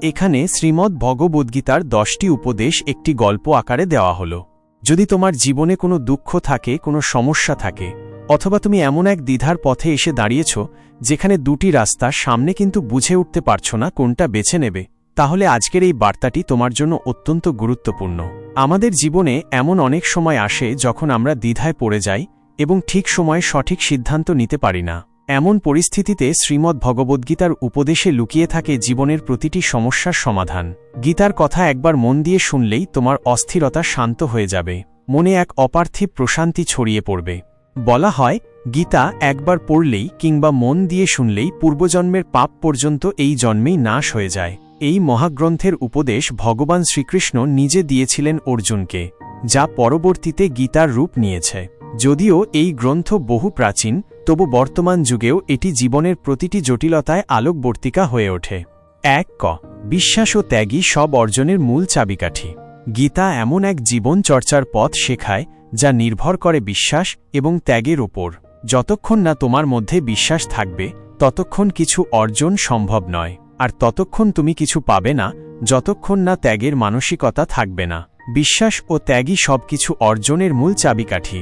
এখানে শ্রীমদ্ ভগবদ্গীতার 10টি উপদেশ একটি গল্প আকারে দেওয়া হল। যদি তোমার জীবনে কোনো দুঃখ থাকে, কোনো সমস্যা থাকে, অথবা তুমি এমন এক দ্বিধার পথে এসে দাঁড়িয়েছ যেখানে দুটি রাস্তা সামনে কিন্তু বুঝে উঠতে পারছো না কোনটা বেছে নেবে, তাহলে আজকের এই বার্তাটি তোমার জন্য অত্যন্ত গুরুত্বপূর্ণ। আমাদের জীবনে এমন অনেক সময় আসে যখন আমরা দ্বিধায় পড়ে যাই এবং ঠিক সময়ে সঠিক সিদ্ধান্ত নিতে পারি না। এমন পরিস্থিতিতে শ্রীমদ্ ভগবদ্গীতার উপদেশে লুকিয়ে থাকে জীবনের প্রতিটি সমস্যার সমাধান। গীতার কথা একবার মন দিয়ে শুনলেই তোমার অস্থিরতা শান্ত হয়ে যাবে, মনে এক অপার্থিব প্রশান্তি ছড়িয়ে পড়বে। বলা হয়, গীতা একবার পড়লেই কিংবা মন দিয়ে শুনলেই পূর্বজন্মের পাপ পর্যন্ত এই জন্মেই নাশ হয়ে যায়। এই মহাগ্রন্থের উপদেশ ভগবান শ্রীকৃষ্ণ নিজে দিয়েছিলেন অর্জুনকে, যা পরবর্তীতে গীতার রূপ নিয়েছে। যদিও এই গ্রন্থ বহু প্রাচীন, তবু বর্তমান যুগেও এটি জীবনের প্রতিটি জটিলতায় আলোকবর্তিকা হয়ে ওঠে। বিশ্বাস ও ত্যাগই সব অর্জনের মূল চাবিকাঠি। গীতা এমন এক জীবন চর্চার পথ শেখায় যা নির্ভর করে বিশ্বাস এবং ত্যাগের ওপর। যতক্ষণ না তোমার মধ্যে বিশ্বাস থাকবে, ততক্ষণ কিছু অর্জন সম্ভব নয়, আর ততক্ষণ তুমি কিছু পাবে না যতক্ষণ না ত্যাগের মানসিকতা থাকবে না। বিশ্বাস ও ত্যাগই সবকিছু অর্জনের মূল চাবিকাঠি।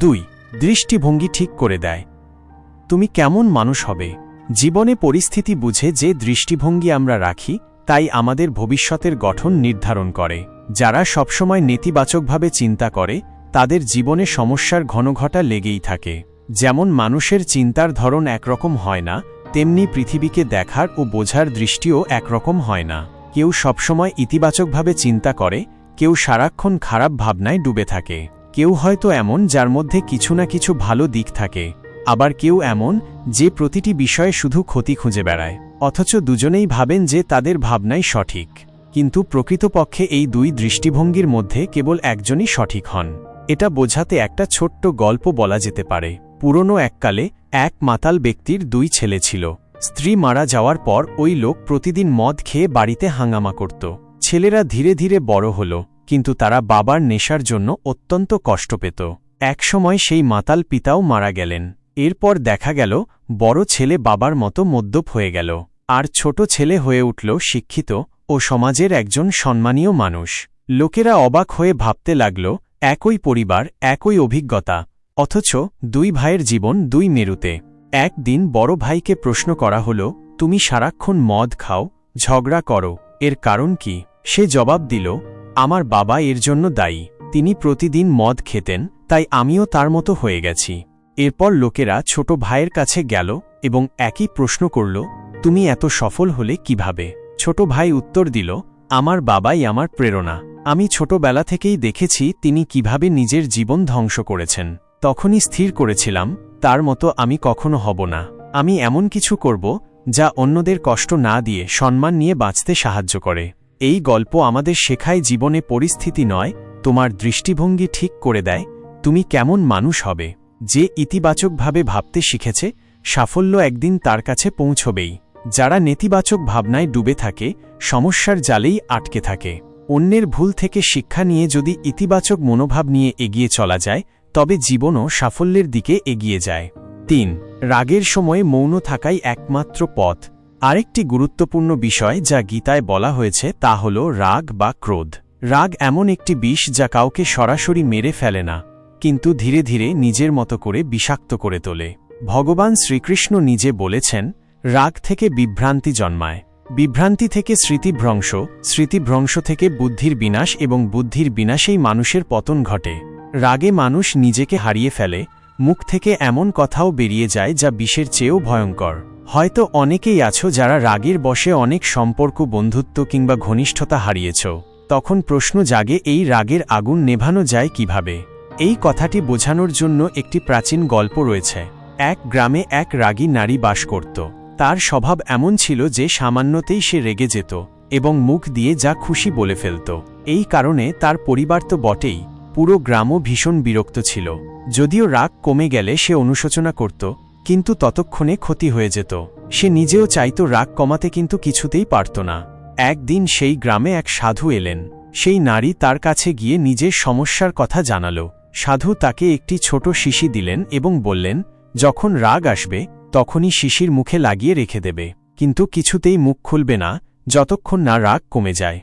2. দৃষ্টিভঙ্গি ঠিক করে দেয় তুমি কেমন মানুষ হবে। জীবনে পরিস্থিতি বুঝে যে দৃষ্টিভঙ্গি আমরা রাখি, তাই আমাদের ভবিষ্যতের গঠন নির্ধারণ করে। যারা সবসময় নেতিবাচকভাবে চিন্তা করে, তাদের জীবনে সমস্যার ঘনঘটা লেগেই থাকে। যেমন মানুষের চিন্তার ধরন একরকম হয় না, তেমনি পৃথিবীকে দেখার ও বোঝার দৃষ্টিও একরকম হয় না। কেউ সবসময় ইতিবাচকভাবে চিন্তা করে, কেউ সারাক্ষণ খারাপ ভাবনায় ডুবে থাকে। কেউ হয়তো এমন যার মধ্যে কিছু না কিছু ভালো দিক থাকে, আবার কেউ এমন যে প্রতিটি বিষয়ে শুধু ক্ষতি খুঁজে বেড়ায়। অথচ দুজনেই ভাবেন যে তাদের ভাবনাই সঠিক, কিন্তু প্রকৃতপক্ষে এই দুই দৃষ্টিভঙ্গির মধ্যে কেবল একজনই সঠিক হন। এটা বোঝাতে একটা ছোট্ট গল্প বলা যেতে পারে। পুরনো এককালে এক মাতাল ব্যক্তির 2 ছেলে ছিল। স্ত্রী মারা যাওয়ার পর ওই লোক প্রতিদিন মদ খেয়ে বাড়িতে হাঙ্গামা করত। ছেলেরা ধীরে ধীরে বড় হল, কিন্তু তারা বাবার নেশার জন্য অত্যন্ত কষ্ট পেত। একসময় সেই মাতাল পিতাও মারা গেলেন। এরপর দেখা গেল বড় ছেলে বাবার মতো মদ্যপ হয়ে গেল, আর ছোট ছেলে হয়ে উঠল শিক্ষিত ও সমাজের একজন সম্মানীয় মানুষ। লোকেরা অবাক হয়ে ভাবতে লাগল, একই পরিবার, একই অভিজ্ঞতা, অথচ 2 ভাইয়ের জীবন 2 মেরুতে। একদিন বড় ভাইকে প্রশ্ন করা হল, তুমি সারাক্ষণ মদ খাও, ঝগড়া করো, এর কারণ কি? সে জবাব দিল, আমার বাবা এর জন্য দায়ী। তিনি প্রতিদিন মদ খেতেন, তাই আমিও তার মতো হয়ে গেছি। এরপর লোকেরা ছোট ভাইয়ের কাছে গেল এবং একই প্রশ্ন করল, তুমি এত সফল হলে কিভাবে? ছোট ভাই উত্তর দিল, আমার বাবাই আমার প্রেরণা। আমি ছোটবেলা থেকেই দেখেছি তিনি কিভাবে নিজের জীবন ধ্বংস করেছেন। তখনই স্থির করেছিলাম, তার মতো আমি কখনো হব না। আমি এমন কিছু করব যা অন্যদের কষ্ট না দিয়ে সম্মান নিয়ে বাঁচতে সাহায্য করে। এই গল্প আমাদের শেখায়, জীবনে পরিস্থিতি নয়, তোমার দৃষ্টিভঙ্গি ঠিক করে দেয় তুমি কেমন মানুষ হবে। যে ইতিবাচকভাবে ভাবতে শিখেছে, সাফল্য একদিন তার কাছে পৌঁছবেই। যারা নেতিবাচক ভাবনায় ডুবে থাকে, সমস্যার জালেই আটকে থাকে। অন্যের ভুল থেকে শিক্ষা নিয়ে যদি ইতিবাচক মনোভাব নিয়ে এগিয়ে চলা যায়, তবে জীবনও সাফল্যের দিকে এগিয়ে যায়। 3. রাগের সময়ে মৌন থাকাই একমাত্র পথ। আরেকটি গুরুত্বপূর্ণ বিষয় যা গীতায় বলা হয়েছে তা হল রাগ বা ক্রোধ। রাগ এমন একটি বিষ যা কাউকে সরাসরি মেরে ফেলে না, কিন্তু ধীরে ধীরে নিজের মতো করে বিষাক্ত করে তোলে। ভগবান শ্রীকৃষ্ণ নিজে বলেছেন, রাগ থেকে বিভ্রান্তি জন্মায়, বিভ্রান্তি থেকে স্মৃতিভ্রংশ, স্মৃতিভ্রংশ থেকে বুদ্ধির বিনাশ এবং বুদ্ধির বিনাশেই মানুষের পতন ঘটে। রাগে মানুষ নিজেকে হারিয়ে ফেলে, মুখ থেকে এমন কথাও বেরিয়ে যায় যা বিষের চেয়েও ভয়ঙ্কর। হয়তো অনেকেই আছো যারা রাগের বশে অনেক সম্পর্ক, বন্ধুত্ব কিংবা ঘনিষ্ঠতা হারিয়েছ। তখন প্রশ্ন জাগে, এই রাগের আগুন নেভানো যায় কিভাবে? এই কথাটি বোঝানোর জন্য একটি প্রাচীন গল্প রয়েছে। এক গ্রামে এক রাগী নারী বাস করত। তার স্বভাব এমন ছিল যে সামান্যতেই সে রেগে যেত এবং মুখ দিয়ে যা খুশি বলে ফেলত। এই কারণে তার পরিবার তো বটেই, পুরো গ্রামও ভীষণ বিরক্ত ছিল। যদিও রাগ কমে গেলে সে অনুশোচনা করত, কিন্তু ততক্ষণে ক্ষতি হয়ে যেত। সে নিজেও চাইত রাগ কমাতে, কিন্তু কিছুতেই পারত না। একদিন সেই গ্রামে এক সাধু এলেন। সেই নারী তার কাছে গিয়ে নিজের সমস্যার কথা জানাল। সাধু তাকে একটি ছোট শিশি দিলেন এবং বললেন, যখন রাগ আসবে তখনই শিশির মুখে লাগিয়ে রেখে দেবে, কিন্তু কিছুতেই মুখ খুলবে না, যতক্ষণ না রাগ কমে যায়।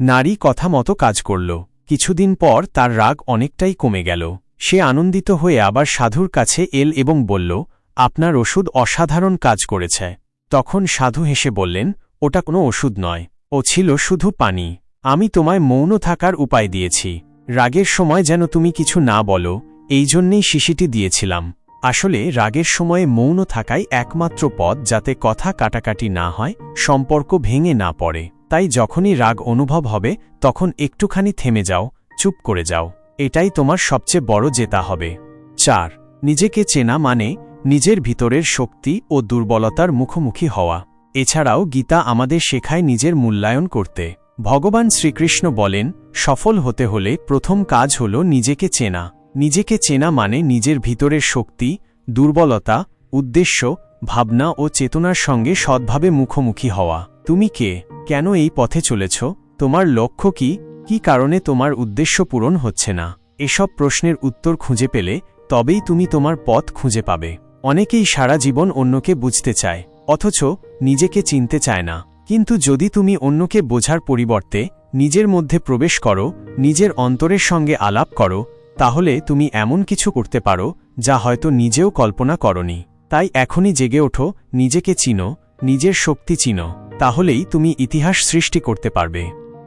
নারী কথা মতো কাজ করল। কিছুদিন পর তার রাগ অনেকটাই কমে গেল। সে আনন্দিত হয়ে আবার সাধুর কাছে এল এবং বলল, আপনার ওষুধ অসাধারণ কাজ করেছে। তখন সাধু হেসে বললেন, ওটা কোনো ওষুধ নয়, ও ছিল শুধু পানি। আমি তোমায় মৌন থাকার উপায় দিয়েছি। রাগের সময় যেন তুমি কিছু না বলো, এই জন্যেই শিশিটি দিয়েছিলাম। আসলে রাগের সময়ে মৌন থাকাই একমাত্র পথ, যাতে কথা কাটাকাটি না হয়, সম্পর্ক ভেঙে না পড়ে। তাই যখনই রাগ অনুভব হবে তখন একটুখানি থেমে যাও, চুপ করে যাও। এটাই তোমার সবচেয়ে বড় জেতা হবে। 4. নিজেকে চেনা মানে নিজের ভিতরের শক্তি ও দুর্বলতার মুখোমুখি হওয়া। এছাড়াও গীতা আমাদের শেখায় নিজের মূল্যায়ন করতে। ভগবান শ্রীকৃষ্ণ বলেন, সফল হতে হলে প্রথম কাজ হল নিজেকে চেনা। নিজেকে চেনা মানে নিজের ভিতরের শক্তি, দুর্বলতা, উদ্দেশ্য, ভাবনা ও চেতনার সঙ্গে সৎভাবে মুখোমুখি হওয়া। তুমি কে? কেন এই পথে চলেছ? তোমার লক্ষ্য কি? কি কারণে তোমার উদ্দেশ্য পূরণ হচ্ছে না? এসব প্রশ্নের উত্তর খুঁজে পেলে তবেই তুমি তোমার পথ খুঁজে পাবে। অনেকেই সারা জীবন অন্যকে বুঝতে চায়, অথচ নিজেকে চিনতে চায় না। কিন্তু যদি তুমি অন্যকে বোঝার পরিবর্তে নিজের মধ্যে প্রবেশ করো, নিজের অন্তরের সঙ্গে আলাপ করো, তাহলে তুমি এমন কিছু করতে পারো যা হয়তো নিজেও কল্পনা করনি। তাই এখনই জেগে ওঠো, নিজেকে চিনো, নিজের শক্তি চিনো, তাহলেই তুমি ইতিহাস সৃষ্টি করতে পারবে।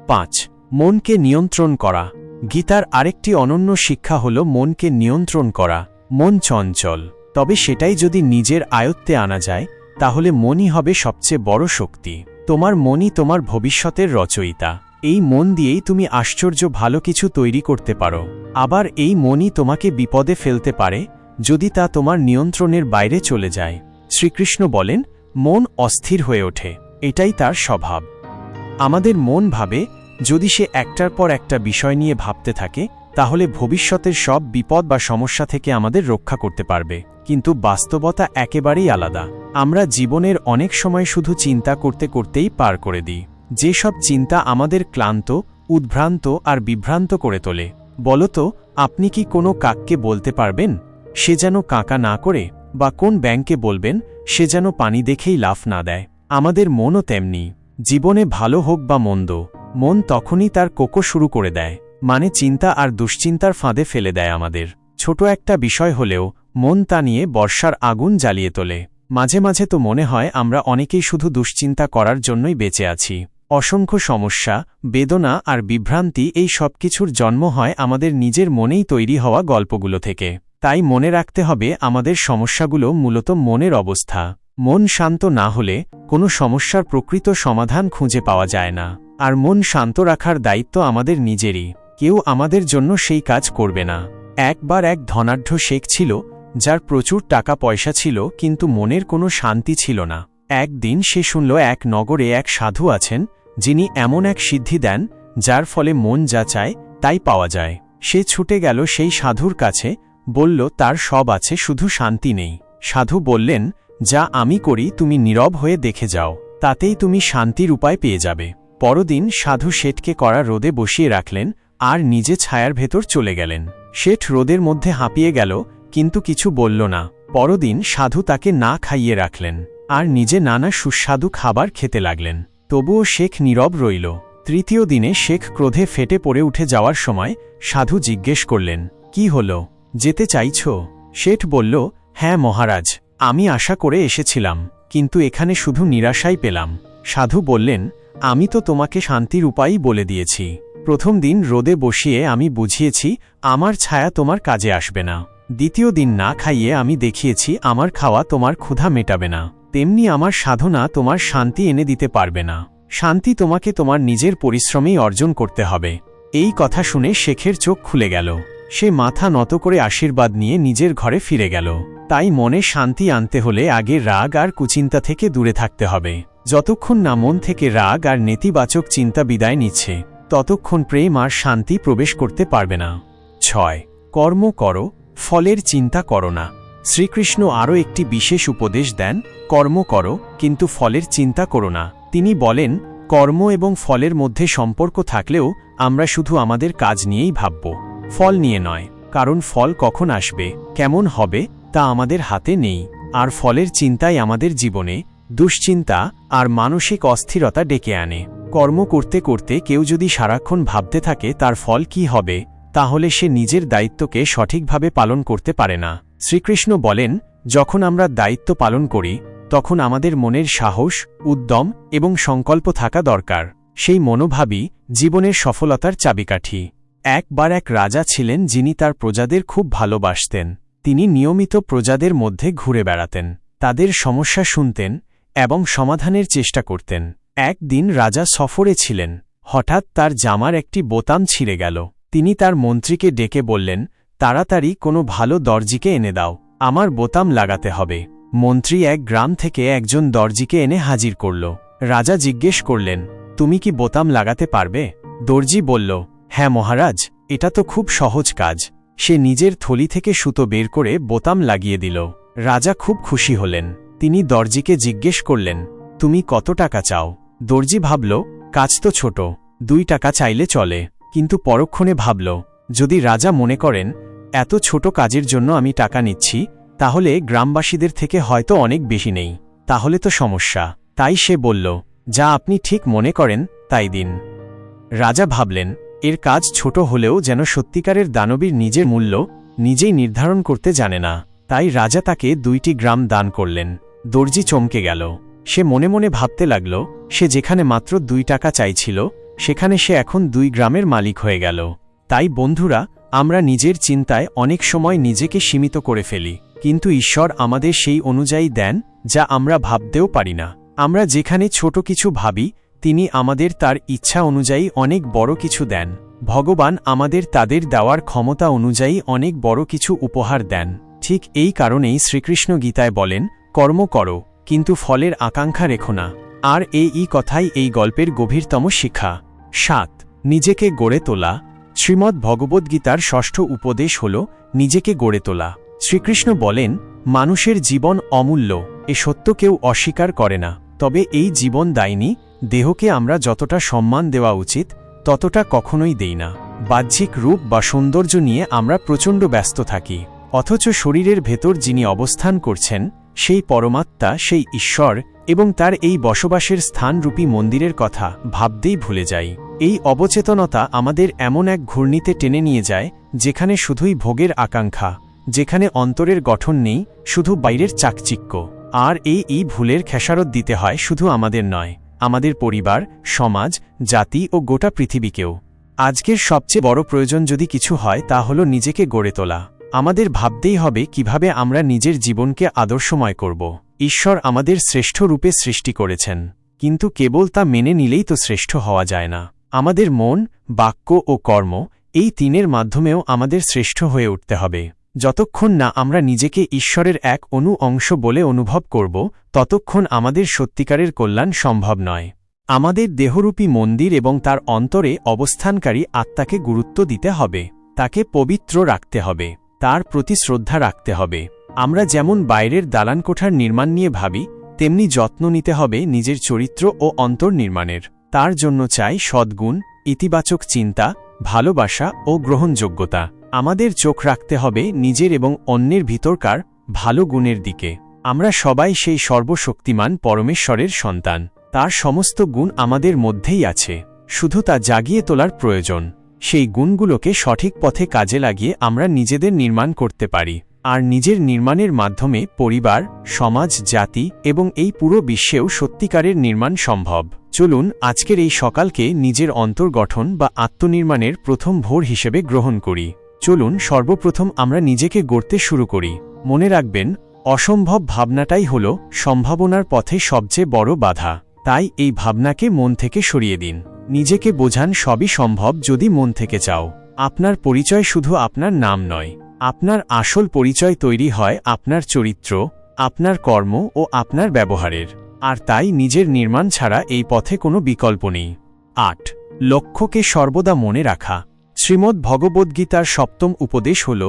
5. মনকে নিয়ন্ত্রণ করা। গীতার আরেকটি অনন্য শিক্ষা হল মনকে নিয়ন্ত্রণ করা। মন চঞ্চল, তবে সেটাই যদি নিজের আয়ত্তে আনা যায়, তাহলে মনই হবে সবচেয়ে বড় শক্তি। তোমার মনই তোমার ভবিষ্যতের রচয়িতা। এই মন দিয়েই তুমি আশ্চর্য ভালো কিছু তৈরি করতে পারো। আবার এই মনই তোমাকে বিপদে ফেলতে পারে যদি তা তোমার নিয়ন্ত্রণের বাইরে চলে যায়। শ্রীকৃষ্ণ বলেন, মন অস্থির হয়ে ওঠে, এটাই তার স্বভাব। আমাদের মন ভাবে, যদি সে একটার পর একটা বিষয় নিয়ে ভাবতে থাকে, তাহলে ভবিষ্যতের সব বিপদ বা সমস্যা থেকে আমাদের রক্ষা করতে পারবে। কিন্তু বাস্তবতা একেবারেই আলাদা। আমরা জীবনের অনেক সময় শুধু চিন্তা করতে করতেই পার করে দিই। যেসব চিন্তা আমাদের ক্লান্ত, উদ্ভ্রান্ত আর বিভ্রান্ত করে তোলে। বলতো, আপনি কি কোনো কাককে বলতে পারবেন সে যেন কাঁকা না করে? বা কোন ব্যাঙকে বলবেন সে যেন পানি দেখেই লাফ না দেয়? আমাদের মনও তেমনি। জীবনে ভালো হোক বা মন্দ, মন তখনই তার কোকো শুরু করে দেয়, মানে চিন্তা আর দুশ্চিন্তার ফাঁদে ফেলে দেয় আমাদের। ছোট একটা বিষয় হলেও মন তা নিয়ে বর্ষার আগুন জ্বালিয়ে তোলে। মাঝে মাঝে তো মনে হয় আমরা অনেকেই শুধু দুশ্চিন্তা করার জন্যই বেঁচে আছি। অসংখ্য সমস্যা, বেদনা আর বিভ্রান্তি, এই সব কিছুর জন্ম হয় আমাদের নিজের মনেই তৈরি হওয়া গল্পগুলো থেকে। তাই মনে রাখতে হবে, আমাদের সমস্যাগুলো মূলত মনের অবস্থা। মন শান্ত না হলে কোনো সমস্যার প্রকৃত সমাধান খুঁজে পাওয়া যায় না। আর মন শান্ত রাখার দায়িত্ব আমাদের নিজেরই। কেউ আমাদের জন্য সেই কাজ করবে না। একবার এক ধনাঢ্য শেখ ছিল, যার প্রচুর টাকা পয়সা ছিল, কিন্তু মনের কোনো শান্তি ছিল না। একদিন সে শুনল এক নগরে এক সাধু আছেন, যিনি এমন এক সিদ্ধি দেন যার ফলে মন যা চায় তাই পাওয়া যায়। সে ছুটে গেল সেই সাধুর কাছে, বলল তার সব আছে, শুধু শান্তি নেই। সাধু বললেন, যা আমি করি তুমি নীরব হয়ে দেখে যাও, তাতেই তুমি শান্তির উপায় পেয়ে যাবে। পরদিন সাধু শেঠকে কড়া রোদে বসিয়ে রাখলেন আর নিজে ছায়ার ভেতর চলে গেলেন। শেঠ রোদের মধ্যে হাঁপিয়ে গেল, কিন্তু কিছু বলল না। পরদিন সাধু তাকে না খাইয়ে রাখলেন আর নিজে নানা সুস্বাদু খাবার খেতে লাগলেন। তবুও শেখ নীরব রইল। তৃতীয় দিনে শেখ ক্রোধে ফেটে পড়ে উঠে যাওয়ার সময় সাধু জিজ্ঞেস করলেন, কি হলো, যেতে চাইছ? শেঠ বলল, হ্যাঁ মহারাজ, আমি আশা করে এসেছিলাম, কিন্তু এখানে শুধু নিরাশাই পেলাম। সাধু বললেন, আমি তো তোমাকে শান্তির উপায়ই বলে দিয়েছি। প্রথম দিন রোদে বসিয়ে আমি বুঝিয়েছি আমার ছায়া তোমার কাজে আসবে না। দ্বিতীয় দিন না খাইয়ে আমি দেখিয়েছি আমার খাওয়া তোমার ক্ষুধা মেটাবে না। তেমনি আমার সাধনা তোমার শান্তি এনে দিতে পারবে না। শান্তি তোমাকে তোমার নিজের পরিশ্রমেই অর্জন করতে হবে। এই কথা শুনে শেখের চোখ খুলে গেল। সে মাথা নত করে আশীর্বাদ নিয়ে নিজের ঘরে ফিরে গেল। তাই মনে শান্তি আনতে হলে আগে রাগ আর কুচিন্তা থেকে দূরে থাকতে হবে। যতক্ষণ না মন থেকে রাগ আর নেতিবাচক চিন্তা বিদায় নিচ্ছে, ততক্ষণ প্রেম আর শান্তি প্রবেশ করতে পারবে না। 6. কর্ম করো, ফলের চিন্তা করো না। শ্রীকৃষ্ণ আরও একটি বিশেষ উপদেশ দেন, কর্ম করো কিন্তু ফলের চিন্তা করো না। তিনি বলেন, কর্ম এবং ফলের মধ্যে সম্পর্ক থাকলেও আমরা শুধু আমাদের কাজ নিয়েই ভাবব, ফল নিয়ে নয়। কারণ ফল কখন আসবে, কেমন হবে, তা আমাদের হাতে নেই। আর ফলের চিন্তাই আমাদের জীবনে দুশ্চিন্তা আর মানসিক অস্থিরতা ডেকে আনে। কর্ম করতে করতে কেউ যদি সারাক্ষণ ভাবতে থাকে তার ফল কি হবে, তাহলে সে নিজের দায়িত্বকে সঠিকভাবে পালন করতে পারে না। শ্রীকৃষ্ণ বলেন, যখন আমরা দায়িত্ব পালন করি তখন আমাদের মনের সাহস, উদ্যম এবং সংকল্প থাকা দরকার। সেই মনোভাবই জীবনের সফলতার চাবিকাঠি। একবার এক রাজা ছিলেন যিনি তার প্রজাদের খুব ভালোবাসতেন। তিনি নিয়মিত প্রজাদের মধ্যে ঘুরে বেড়াতেন, তাদের সমস্যা শুনতেন এবং সমাধানের চেষ্টা করতেন। একদিন রাজা সফরে ছিলেন। হঠাৎ তার জামার একটি বোতাম ছিঁড়ে গেল। তিনি তার মন্ত্রীকে ডেকে বললেন, তাড়াতাড়ি কোনো ভালো দর্জিকে এনে দাও, আমার বোতাম লাগাতে হবে। মন্ত্রী এক গ্রাম থেকে একজন দর্জিকে এনে হাজির করল। রাজা জিজ্ঞেস করলেন, তুমি কি বোতাম লাগাতে পারবে? দর্জি বলল, হ্যাঁ মহারাজ, এটা তো খুব সহজ কাজ। সে নিজের থলি থেকে সুতো বের করে বোতাম লাগিয়ে দিল। রাজা খুব খুশি হলেন। তিনি দর্জিকে জিজ্ঞেস করলেন, তুমি কত টাকা চাও? দর্জি ভাবল, কাজ তো ছোট, 2 টাকা চাইলে চলে। কিন্তু পরক্ষণে ভাবল, যদি রাজা মনে করেন এত ছোট কাজের জন্য আমি টাকা নিচ্ছি, তাহলে গ্রামবাসীদের থেকে হয়তো অনেক বেশি নেই, তাহলে তো সমস্যা। তাই সে বলল, যা আপনি ঠিক মনে করেন তাই দিন। রাজা ভাবলেন, এর কাজ ছোট হলেও যেন সত্যিকারের দানবীর নিজের মূল্য নিজেই নির্ধারণ করতে জানে না। তাই রাজা তাকে 2টি গ্রাম দান করলেন। দর্জি চমকে গেল। সে মনে মনে ভাবতে লাগল, সে যেখানে মাত্র 2 টাকা চাইছিল সেখানে সে এখন 2 গ্রামের মালিক হয়ে গেল। তাই বন্ধুরা, আমরা নিজের চিন্তায় অনেক সময় নিজেকে সীমিত করে ফেলি, কিন্তু ঈশ্বর আমাদের সেই অনুযায়ী দেন যা আমরা ভাবতেও পারি না। আমরা যেখানে ছোট কিছু ভাবি, তিনি আমাদের তার ইচ্ছা অনুযায়ী অনেক বড় কিছু দেন। ভগবান আমাদের তাদের দেওয়ার ক্ষমতা অনুযায়ী অনেক বড় কিছু উপহার দেন। ঠিক এই কারণেই শ্রীকৃষ্ণ গীতায় বলেন, কর্ম করো কিন্তু ফলের আকাঙ্ক্ষা রেখো না। আর এই কথাই এই গল্পের গভীরতম শিক্ষা। 7. নিজেকে গড়ে তোলা। শ্রীমদ্ ভগবদ্গীতার 6ষ্ঠ উপদেশ হল নিজেকে গড়ে তোলা। শ্রীকৃষ্ণ বলেন, মানুষের জীবন অমূল্য, এ সত্য কেউ অস্বীকার করে না। তবে এই জীবন দায়নি, দেহকে আমরা যতটা সম্মান দেওয়া উচিত ততটা কখনোই দেই না। বাহ্যিক রূপ বা সৌন্দর্য নিয়ে আমরা প্রচণ্ড ব্যস্ত থাকি, অথচ শরীরের ভেতর যিনি অবস্থান করছেন সেই পরমাত্মা, সেই ঈশ্বর এবং তার এই বসবাসের স্থানরূপী মন্দিরের কথা ভাবতেই ভুলে যাই। এই অবচেতনতা আমাদের এমন এক ঘূর্ণিতে টেনে নিয়ে যায় যেখানে শুধুই ভোগের আকাঙ্ক্ষা, যেখানে অন্তরের গঠন নেই, শুধু বাইরের চাকচিক্য। আর এই ভুলের খেসারত দিতে হয় শুধু আমাদের নয়, আমাদের পরিবার, সমাজ, জাতি ও গোটা পৃথিবীকেও। আজকের সবচেয়ে বড় প্রয়োজন যদি কিছু হয় তা হল নিজেকে গড়ে তোলা। আমাদের ভাবতেই হবে কিভাবে আমরা নিজের জীবনকে আদর্শময় করব। ঈশ্বর আমাদের শ্রেষ্ঠ রূপে সৃষ্টি করেছেন, কিন্তু কেবল তা মেনে নিলেই তো শ্রেষ্ঠ হওয়া যায় না। আমাদের মন, বাক্য ও কর্ম, এই তিনের মাধ্যমেও আমাদের শ্রেষ্ঠ হয়ে উঠতে হবে। যতক্ষণ না আমরা নিজেকে ঈশ্বরের এক অংশ বলে অনুভব করব, ততক্ষণ আমাদের সত্যিকারের কল্যাণ সম্ভব নয়। আমাদের দেহরূপী মন্দির এবং তার অন্তরে অবস্থানকারী আত্মাকে গুরুত্ব দিতে হবে, তাকে পবিত্র রাখতে হবে, তার প্রতি শ্রদ্ধা রাখতে হবে। আমরা যেমন বাইরের দালানকোঠার নির্মাণ নিয়ে ভাবি, তেমনি যত্ন নিতে হবে নিজের চরিত্র ও অন্তর নির্মাণের। তার জন্য চাই সদ্গুণ, ইতিবাচক চিন্তা, ভালোবাসা ও গ্রহণযোগ্যতা। আমাদের চোখ রাখতে হবে নিজের এবং অন্যের ভিতরকার ভালো গুণের দিকে। আমরা সবাই সেই সর্বশক্তিমান পরমেশ্বরের সন্তান, তার সমস্ত গুণ আমাদের মধ্যেই আছে, শুধু তা জাগিয়ে তোলার প্রয়োজন। সেই গুণগুলোকে সঠিক পথে কাজে লাগিয়ে আমরা নিজেদের নির্মাণ করতে পারি, আর নিজের নির্মাণের মাধ্যমে পরিবার, সমাজ, জাতি এবং এই পুরো বিশ্বেও সত্যিকারের নির্মাণ সম্ভব। চলুন আজকের এই সকালকে নিজের অন্তর্গঠন বা আত্মনির্মাণের প্রথম ভোর হিসেবে গ্রহণ করি। চলুন সর্বপ্রথম আমরা নিজেকে গড়তে শুরু করি। মনে রাখবেন, অসম্ভব ভাবনাটাই হল সম্ভাবনার পথে সবচেয়ে বড় বাধা। তাই এই ভাবনাকে মন থেকে সরিয়ে দিন। নিজেকে বোঝান সবই সম্ভব যদি মন থেকে চাও। আপনার পরিচয় শুধু আপনার নাম নয়, আপনার আসল পরিচয় তৈরি হয় আপনার চরিত্র, আপনার কর্ম ও আপনার ব্যবহারের। আর তাই নিজের নির্মাণ ছাড়া এই পথে কোনো বিকল্প নেই। 8. লক্ষ্যকে সর্বদা মনে রাখা। শ্রীমদ্ ভগবদ্গীতার 7ম উপদেশ হল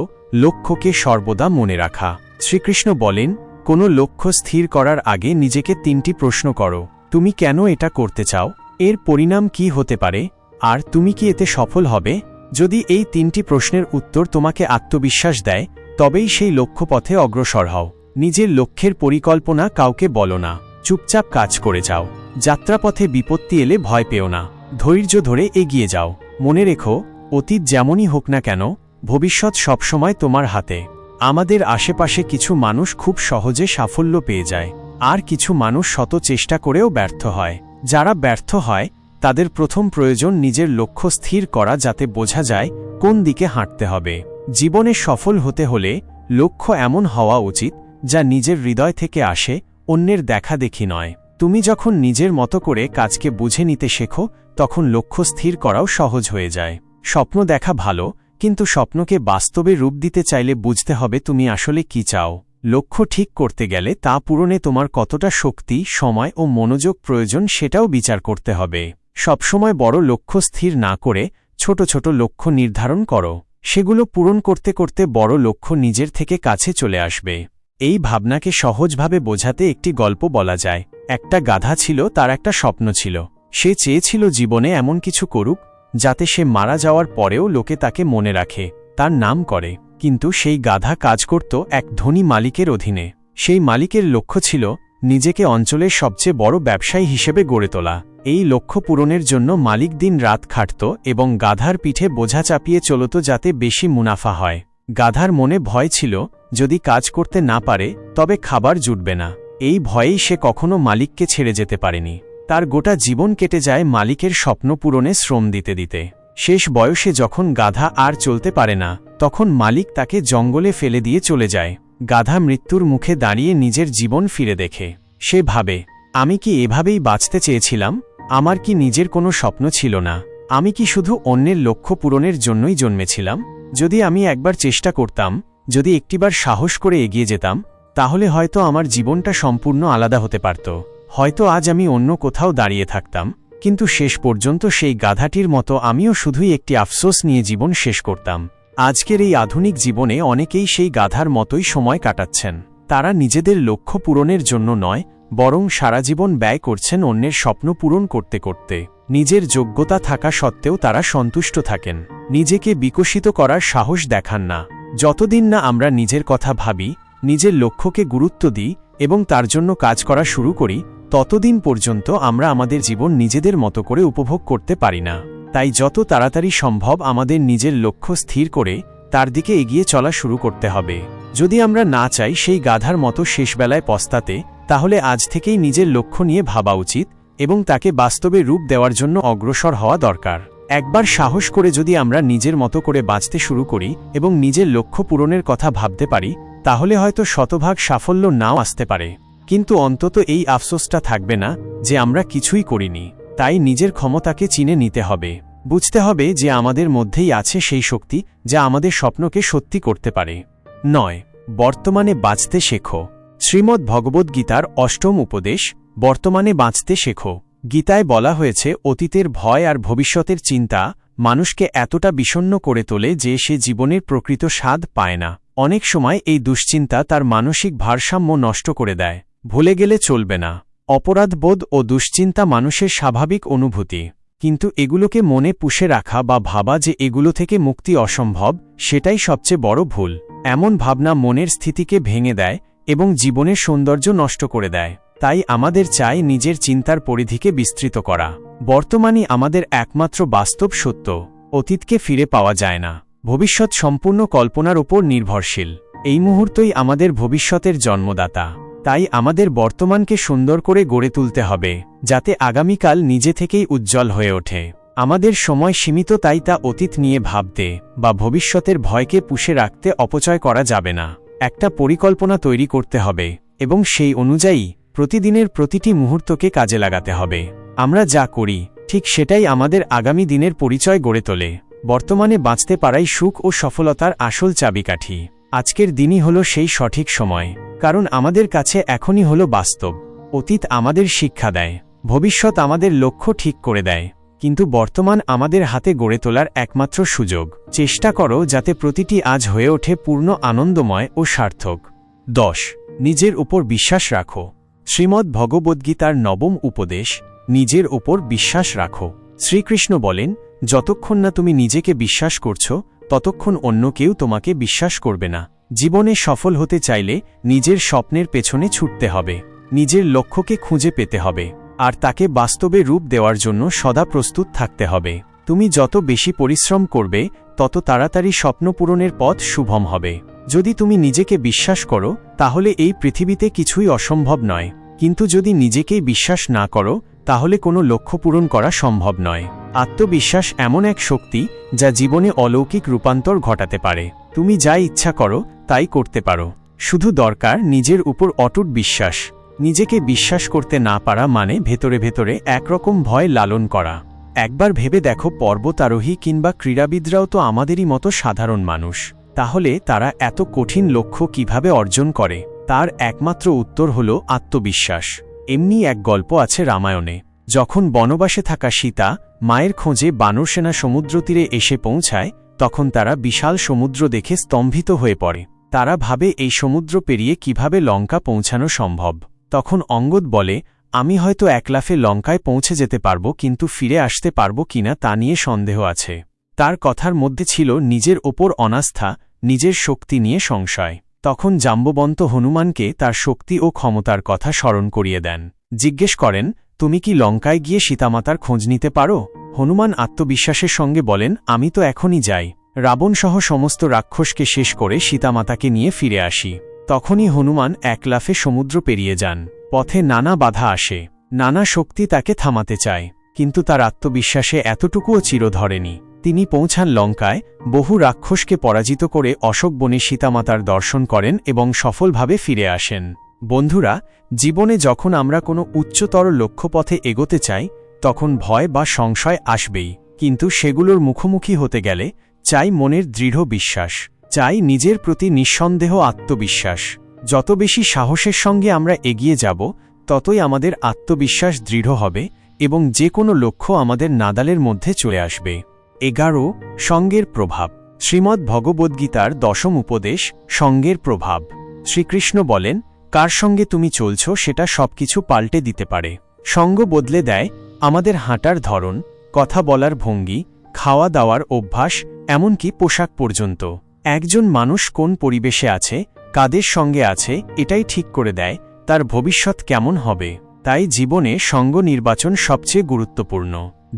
লক্ষ্যকে সর্বদা মনে রাখা। শ্রীকৃষ্ণ বলেন, কোনো লক্ষ্য স্থির করার আগে নিজেকে 3টি প্রশ্ন করো। তুমি কেন এটা করতে চাও? এর পরিণাম কি হতে পারে? আর তুমি কি এতে সফল হবে? যদি এই 3টি প্রশ্নের উত্তর তোমাকে আত্মবিশ্বাস দেয়, তবেই সেই লক্ষ্যপথে অগ্রসর হও। নিজের লক্ষ্যের পরিকল্পনা কাউকে বলো না, চুপচাপ কাজ করে যাও। যাত্রাপথে বিপত্তি এলে ভয় পেও না, ধৈর্য ধরে এগিয়ে যাও। মনে রেখো, অতীত যেমনই হোক না কেন, ভবিষ্যৎ সবসময় তোমার হাতে। আমাদের আশেপাশে কিছু মানুষ খুব সহজে সাফল্য পেয়ে যায়, আর কিছু মানুষ শত চেষ্টা করেও ব্যর্থ হয়। যারা ব্যর্থ হয় তাদের প্রথম প্রয়োজন নিজের লক্ষ্য স্থির করা, যাতে বোঝা যায় কোন দিকে হাঁটতে হবে। জীবনে সফল হতে হলে লক্ষ্য এমন হওয়া উচিত যা নিজের হৃদয় থেকে আসে, অন্যের দেখাদেখি নয়। তুমি যখন নিজের মতো করে কাজকে বুঝে নিতে শেখো, তখন লক্ষ্য স্থির করাও সহজ হয়ে যায়। স্বপ্ন দেখা ভালো, কিন্তু স্বপ্নকে বাস্তবে রূপ দিতে চাইলে বুঝতে হবে তুমি আসলে কি চাও। লক্ষ্য ঠিক করতে গেলে তা পূরণে তোমার কতটা শক্তি, সময় ও মনোযোগ প্রয়োজন সেটাও বিচার করতে হবে। সবসময় বড় লক্ষ্য স্থির না করে ছোট ছোট লক্ষ্য নির্ধারণ করো। সেগুলো পূরণ করতে করতে বড় লক্ষ্য নিজের থেকে কাছে চলে আসবে। এই ভাবনাকে সহজভাবে বোঝাতে একটি গল্প বলা যায়। একটা গাধা ছিল, তার একটা স্বপ্ন ছিল। সে চেয়েছিল জীবনে এমন কিছু করুক যাতে সে মারা যাওয়ার পরেও লোকে তাকে মনে রাখে, তার নাম করে। কিন্তু সেই গাধা কাজ করত এক ধনী মালিকের অধীনে। সেই মালিকের লক্ষ্য ছিল নিজেকে অঞ্চলের সবচেয়ে বড় ব্যবসায়ী হিসেবে গড়ে তোলা। এই লক্ষ্য পূরণের জন্য মালিক দিন রাত খাটত এবং গাধার পিঠে বোঝা চাপিয়ে চলত যাতে বেশি মুনাফা হয়। গাধার মনে ভয় ছিল, যদি কাজ করতে না পারে তবে খাবার জুটবে না। এই ভয়েই সে কখনো মালিককে ছেড়ে যেতে পারেনি। তার গোটা জীবন কেটে যায় মালিকের স্বপ্ন পূরণে শ্রম দিতে দিতে। শেষ বয়সে যখন গাধা আর চলতে পারে না, তখন মালিক তাকে জঙ্গলে ফেলে দিয়ে চলে যায়। গাধা মৃত্যুর মুখে দাঁড়িয়ে নিজের জীবন ফিরে দেখে। সে ভাবে, আমি কি এভাবেই বাঁচতে চেয়েছিলাম? আমার কি নিজের কোনো স্বপ্ন ছিল না? আমি কি শুধু অন্যের লক্ষ্য পূরণের জন্যই জন্মেছিলাম? যদি আমি একবার চেষ্টা করতাম, যদি একটিবার সাহস করে এগিয়ে যেতাম, তাহলে হয়তো আমার জীবনটা সম্পূর্ণ আলাদা হতে পারত। হয়তো আজ আমি অন্য কোথাও দাঁড়িয়ে থাকতাম। কিন্তু শেষ পর্যন্ত সেই গাধাটির মতো আমিও শুধুই একটি আফসোস নিয়ে জীবন শেষ করতাম। আজকের এই আধুনিক জীবনে অনেকেই সেই গাধার মতোই সময় কাটাচ্ছেন। তারা নিজেদের লক্ষ্য পূরণের জন্য নয়, বরং সারা জীবন ব্যয় করছেন অন্যের স্বপ্ন পূরণ করতে করতে। নিজের যোগ্যতা থাকা সত্ত্বেও তারা সন্তুষ্ট থাকেন, নিজেকে বিকশিত করার সাহস দেখান না। যতদিন না আমরা নিজের কথা ভাবি, নিজের লক্ষ্যকে গুরুত্ব দিই এবং তার জন্য কাজ করা শুরু করি, ততদিন পর্যন্ত আমরা আমাদের জীবন নিজেদের মতো করে উপভোগ করতে পারি না। তাই যত তাড়াতাড়ি সম্ভব আমাদের নিজের লক্ষ্য স্থির করে তার দিকে এগিয়ে চলা শুরু করতে হবে। যদি আমরা না চাই সেই গাধার মতো শেষবেলায় পস্তাতে, তাহলে আজ থেকেই নিজের লক্ষ্য নিয়ে ভাবা উচিত এবং তাকে বাস্তবে রূপ দেওয়ার জন্য অগ্রসর হওয়া দরকার। একবার সাহস করে যদি আমরা নিজের মতো করে বাঁচতে শুরু করি এবং নিজের লক্ষ্য পূরণের কথা ভাবতে পারি, তাহলে হয়তো শতভাগ সাফল্য নাও আসতে পারে, কিন্তু অন্তত এই আফসোসটা থাকবে না যে আমরা কিছুই করিনি। তাই নিজের ক্ষমতাকে চিনে নিতে হবে। বুঝতে হবে যে আমাদের মধ্যেই আছে সেই শক্তি যা আমাদের স্বপ্নকে সত্যি করতে পারে। 9. বর্তমানে বাঁচতে শেখো। শ্রীমদ্ ভগবদ্গীতার অষ্টম উপদেশ, বর্তমানে বাঁচতে শেখো। গীতায় বলা হয়েছে, অতীতের ভয় আর ভবিষ্যতের চিন্তা মানুষকে এতটা বিষণ্ণ করে তোলে যে সে জীবনের প্রকৃত স্বাদ পায় না। অনেক সময় এই দুশ্চিন্তা তার মানসিক ভারসাম্য নষ্ট করে দেয়। ভুলে গেলে চলবে না। অপরাধবোধ ও দুশ্চিন্তা মানুষের স্বাভাবিক অনুভূতি, কিন্তু এগুলোকে মনে পুষে রাখা বা ভাবা যে এগুলো থেকে মুক্তি অসম্ভব, সেটাই সবচেয়ে বড় ভুল। এমন ভাবনা মনের স্থিতিকে ভেঙে দেয় এবং জীবনের সৌন্দর্য নষ্ট করে দেয়। তাই আমাদের চাই নিজের চিন্তার পরিধিকে বিস্তৃত করা। বর্তমানই আমাদের একমাত্র বাস্তব সত্য। অতীতকে ফিরে পাওয়া যায় না। ভবিষ্যৎ সম্পূর্ণ কল্পনার উপর নির্ভরশীল। এই মুহূর্তই আমাদের ভবিষ্যতের জন্মদাতা। তাই আমাদের বর্তমানকে সুন্দর করে গড়ে তুলতে হবে, যাতে আগামীকাল নিজে থেকেই উজ্জ্বল হয়ে ওঠে। আমাদের সময় সীমিত, তাই তা অতীত নিয়ে ভাবতে বা ভবিষ্যতের ভয়কে পুষে রাখতে অপচয় করা যাবে না। একটা পরিকল্পনা তৈরি করতে হবে এবং সেই অনুযায়ী প্রতিদিনের প্রতিটি মুহূর্তকে কাজে লাগাতে হবে। আমরা যা করি ঠিক সেটাই আমাদের আগামী দিনের পরিচয় গড়ে তোলে। বর্তমানে বাঁচতে পারাই সুখ ও সফলতার আসল চাবিকাঠি। আজকের দিনই হলো সেই সঠিক সময়, কারণ আমাদের কাছে এখনই হলো বাস্তব। অতীত আমাদের শিক্ষা দেয়, ভবিষ্যৎ আমাদের লক্ষ্য ঠিক করে দেয়, কিন্তু বর্তমান আমাদের হাতে গড়ে তোলার একমাত্র সুযোগ। চেষ্টা করো যাতে প্রতিটি আজ হয়ে ওঠে পূর্ণ আনন্দময় ও সার্থক। 10. নিজের উপর বিশ্বাস রাখো। শ্রীমদ্ ভগবদ্গীতার নবম উপদেশ, নিজের উপর বিশ্বাস রাখো। শ্রীকৃষ্ণ বলেন, যতক্ষণ না তুমি নিজেকে বিশ্বাস করছো, ততক্ষণ অন্য কেউ তোমাকে বিশ্বাস করবে না। জীবনে সফল হতে চাইলে নিজের স্বপ্নের পেছনে ছুটতে হবে। নিজের লক্ষ্যকে খুঁজে পেতে হবে আর তাকে বাস্তবে রূপ দেওয়ার জন্য সদা প্রস্তুত থাকতে হবে। তুমি যত বেশি পরিশ্রম করবে তত তাড়াতাড়ি স্বপ্ন পূরণের পথ শুভম হবে। যদি তুমি নিজেকে বিশ্বাস করো তাহলে এই পৃথিবীতে কিছুই অসম্ভব নয়, কিন্তু যদি নিজেকেই বিশ্বাস না করো তাহলে কোনো লক্ষ্য পূরণ করা সম্ভব নয়। আত্মবিশ্বাস এমন এক শক্তি যা জীবনে অলৌকিক রূপান্তর ঘটাতে পারে। তুমি যা ইচ্ছা করো তাই করতে পারো, শুধু দরকার নিজের উপর অটুট বিশ্বাস। নিজেকে বিশ্বাস করতে না পারা মানে ভেতরে ভেতরে একরকম ভয় লালন করা। একবার ভেবে দেখো, পর্বতারোহী কিংবা ক্রীড়াবিদরাও তো আমাদেরই মতো সাধারণ মানুষ, তাহলে তারা এত কঠিন লক্ষ্য কিভাবে অর্জন করে? তার একমাত্র উত্তর হল আত্মবিশ্বাস। এমনি এক গল্প আছে রামায়ণে। যখন বনবাসে থাকা সীতা মায়ের খোঁজে বানর সেনা সমুদ্র তীরে এসে পৌঁছায়, তখন তারা বিশাল সমুদ্র দেখে স্তম্ভিত হয়ে পড়ে। তারা ভাবে এই সমুদ্র পেরিয়ে কিভাবে লঙ্কা পৌঁছানো সম্ভব। তখন অঙ্গদ বলে, আমি হয়তো এক লাফে লঙ্কায় পৌঁছে যেতে পারব, কিন্তু ফিরে আসতে পারব কিনা তা নিয়ে সন্দেহ আছে। তার কথার মধ্যে ছিল নিজের ওপর অনাস্থা, নিজের শক্তি নিয়ে সংশয়। তখন জাম্ববন্ত হনুমানকে তার শক্তি ও ক্ষমতার কথা স্মরণ করিয়ে দেন। জিজ্ঞেস করেন, তুমি কি লঙ্কায় গিয়ে সীতামাতার খোঁজ নিতে পারো? হনুমান আত্মবিশ্বাসের সঙ্গে বলেন, আমি তো এখনই যাই। রাবণসহ সমস্ত রাক্ষসকে শেষ করে সীতামাতাকে নিয়ে ফিরে আসি। তখনই হনুমান এক লাফে সমুদ্র পেরিয়ে যান। পথে নানা বাধা আসে, নানা শক্তি তাকে থামাতে চায়, কিন্তু তার আত্মবিশ্বাসে এতটুকুও চির ধরেনি। তিনি পৌঁছান লঙ্কায়, বহু রাক্ষসকে পরাজিত করে অশোক বনে সীতামাতার দর্শন করেন এবং সফলভাবে ফিরে আসেন। বন্ধুরা, জীবনে যখন আমরা কোনো উচ্চতর লক্ষ্যপথে এগোতে চাই তখন ভয় বা সংশয় আসবেই, কিন্তু সেগুলোর মুখোমুখি হতে গেলে চাই মনের দৃঢ় বিশ্বাস, চাই নিজের প্রতি নিঃসন্দেহ আত্মবিশ্বাস। যত বেশি সাহসের সঙ্গে আমরা এগিয়ে যাব ততই আমাদের আত্মবিশ্বাস দৃঢ় হবে এবং যে কোনো লক্ষ্য আমাদের নাগালের মধ্যে চলে আসবে। 11 সঙ্গের প্রভাব। শ্রীমদ্ ভগবদ্গীতার 10ম উপদেশ, সঙ্গের প্রভাব। শ্রীকৃষ্ণ বলেন, কার সঙ্গে তুমি চলছ সেটা সবকিছু পাল্টে দিতে পারে। সঙ্গ বদলে দেয় আমাদের হাঁটার ধরন, কথা বলার ভঙ্গি, খাওয়া দাওয়ার অভ্যাস, এমনকি পোশাক পর্যন্ত। একজন মানুষ কোন পরিবেশে আছে, কাদের সঙ্গে আছে, এটাই ঠিক করে দেয় তার ভবিষ্যৎ কেমন হবে। তাই জীবনে সঙ্গ নির্বাচন সবচেয়ে গুরুত্বপূর্ণ।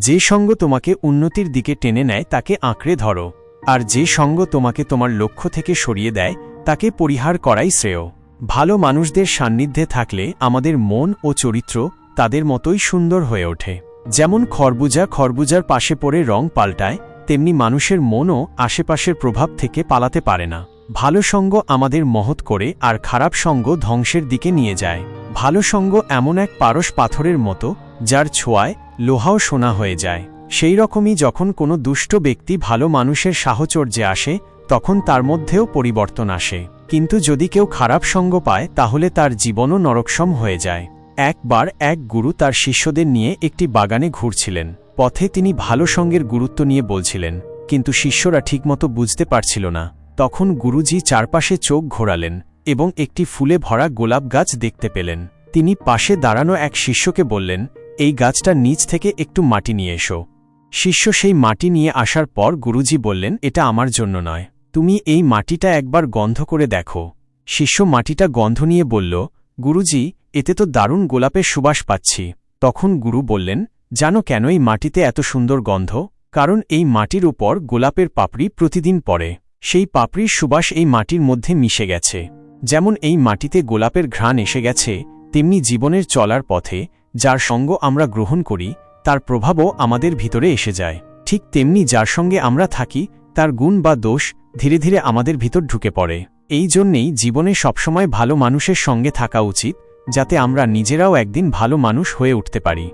যে সঙ্গ তোমাকে উন্নতির দিকে টেনে নেয় তাকে আঁকড়ে ধরো, আর যে সঙ্গ তোমাকে তোমার লক্ষ্য থেকে সরিয়ে দেয় তাকে পরিহার করাই শ্রেয়। ভালো মানুষদের সান্নিধ্যে থাকলে আমাদের মন ও চরিত্র তাদের মতোই সুন্দর হয়ে ওঠে। যেমন খরবুজার পাশে পড়ে রং পাল্টায়, তেমনি মানুষের মনও আশেপাশের প্রভাব থেকে পালাতে পারে না। ভালো সঙ্গ আমাদের মহৎ করে আর খারাপ সঙ্গ ধ্বংসের দিকে নিয়ে যায়। ভালো সঙ্গ এমন এক পারস পাথরের মতো যার ছোঁয়ায় লোহাও সোনা হয়ে যায়। সেই রকমই যখন কোনো দুষ্ট ব্যক্তি ভালো মানুষের সাহচর্যে আসে তখন তার মধ্যেও পরিবর্তন আসে, কিন্তু যদি কেউ খারাপ সঙ্গ পায় তাহলে তার জীবনও নরকসম হয়ে যায়। একবার এক গুরু তার শিষ্যদের নিয়ে একটি বাগানে ঘুরছিলেন। পথে তিনি ভালো সঙ্গের গুরুত্ব নিয়ে বলছিলেন, কিন্তু শিষ্যরা ঠিকমতো বুঝতে পারছিল না। তখন গুরুজি চারপাশে চোখ ঘোরালেন এবং একটি ফুলে ভরা গোলাপ গাছ দেখতে পেলেন। তিনি পাশে দাঁড়ানো এক শিষ্যকে বললেন, এই গাছটার নিচ থেকে একটু মাটি নিয়ে এসো। শিষ্য সেই মাটি নিয়ে আসার পর গুরুজি বললেন, এটা আমার জন্য নয়, তুমি এই মাটিটা একবার গন্ধ করে দেখো। শিষ্য মাটিটা গন্ধ নিয়ে বলল, গুরুজি, এতে তো দারুণ গোলাপের সুবাস পাচ্ছি। তখন গুরু বললেন, জানো কেন এই মাটিতে এত সুন্দর গন্ধ? কারণ এই মাটির উপর গোলাপের পাপড়ি প্রতিদিন পড়ে। সেই পাপড়ির সুবাস এই মাটির মধ্যে মিশে গেছে। যেমন এই মাটিতে গোলাপের ঘ্রাণ এসে গেছে, তেমনি জীবনের চলার পথে যার সঙ্গ আমরা গ্রহণ করি তার প্রভাবও আমাদের ভিতরে এসে যায়। ঠিক তেমনি যার সঙ্গে আমরা থাকি তার গুণ বা দোষ ধীরে ধীরে আমাদের ভিতর ঢুকে পড়ে। এই জন্যেই জীবনে সবসময় ভালো মানুষের সঙ্গে থাকা উচিত, যাতে আমরা নিজেরাও একদিন ভালো মানুষ হয়ে উঠতে পারি।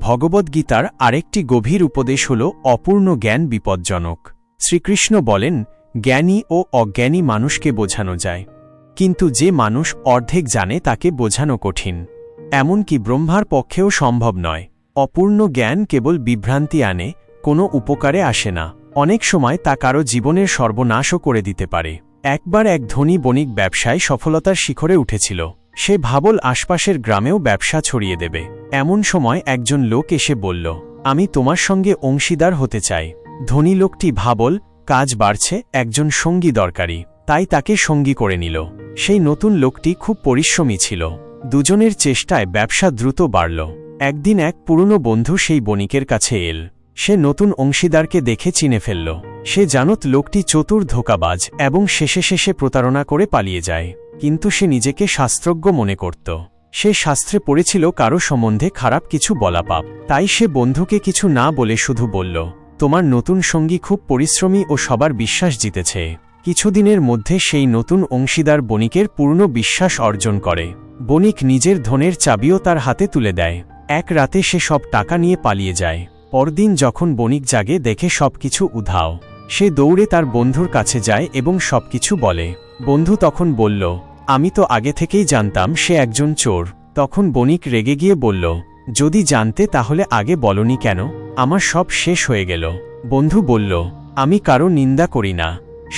ভগবদ্গীতার আরেকটি গভীর উপদেশ হল অপূর্ণ জ্ঞান বিপজ্জনক। শ্রীকৃষ্ণ বলেন, জ্ঞানী ও অজ্ঞানী মানুষকে বোঝানো যায়, কিন্তু যে মানুষ অর্ধেক জানে তাকে বোঝানো কঠিন। এমনকি ব্রহ্মার পক্ষেও সম্ভব নয়। অপূর্ণ জ্ঞান কেবল বিভ্রান্তি আনে, কোনো উপকারে আসে না। অনেক সময় তা কারো জীবনের সর্বনাশও করে দিতে পারে। একবার এক ধনী বণিক ব্যবসায় সফলতার শিখরে উঠেছিল। সে ভাবল আশপাশের গ্রামেও ব্যবসা ছড়িয়ে দেবে। এমন সময় একজন লোক এসে বলল, আমি তোমার সঙ্গে অংশীদার হতে চাই। ধনী লোকটি ভাবল, কাজ বাড়ছে, একজন সঙ্গী দরকারি, তাই তাকে সঙ্গী করে নিল। সেই নতুন লোকটি খুব পরিশ্রমী ছিল। দুজনের চেষ্টায় ব্যবসা দ্রুত বাড়ল। একদিন এক পুরনো বন্ধু সেই বণিকের কাছে এল। সে নতুন অংশীদারকে দেখে চিনে ফেলল। সে জানত লোকটি চতুর, ধোঁকাবাজ এবং শেষে প্রতারণা করে পালিয়ে যায়। কিন্তু সে নিজেকে শাস্ত্রজ্ঞ মনে করত। সে শাস্ত্রে পড়েছিল কারো সম্বন্ধে খারাপ কিছু বলা পাপ। তাই সে বন্ধুকে কিছু না বলে শুধু বলল, তোমার নতুন সঙ্গী খুব পরিশ্রমী ও সবার বিশ্বাস জিতেছে। কিছুদিনের মধ্যে সেই নতুন অংশীদার বণিকের পূর্ণ বিশ্বাস অর্জন করে। বণিক নিজের ধনের চাবিও তার হাতে তুলে দেয়। এক রাতে সে সব টাকা নিয়ে পালিয়ে যায়। পরদিন যখন বণিক জাগে, দেখে সবকিছু উধাও। সে দৌড়ে তার বন্ধুর কাছে যায় এবং সবকিছু বলে। বন্ধু তখন বলল, আমি তো আগে থেকেই জানতাম সে একজন চোর। তখন বণিক রেগে গিয়ে বলল, যদি জানতে তাহলে আগে বলনি কেন? আমার সব শেষ হয়ে গেল। বন্ধু বলল, আমি কারো নিন্দা করি না,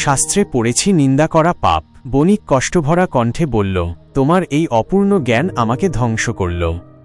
শাস্ত্রে পড়েছি নিন্দা করা পাপ। বণিক কষ্টভরা কণ্ঠে বলল, তোমার এই অপূর্ণ জ্ঞান আমাকে ধ্বংস করল।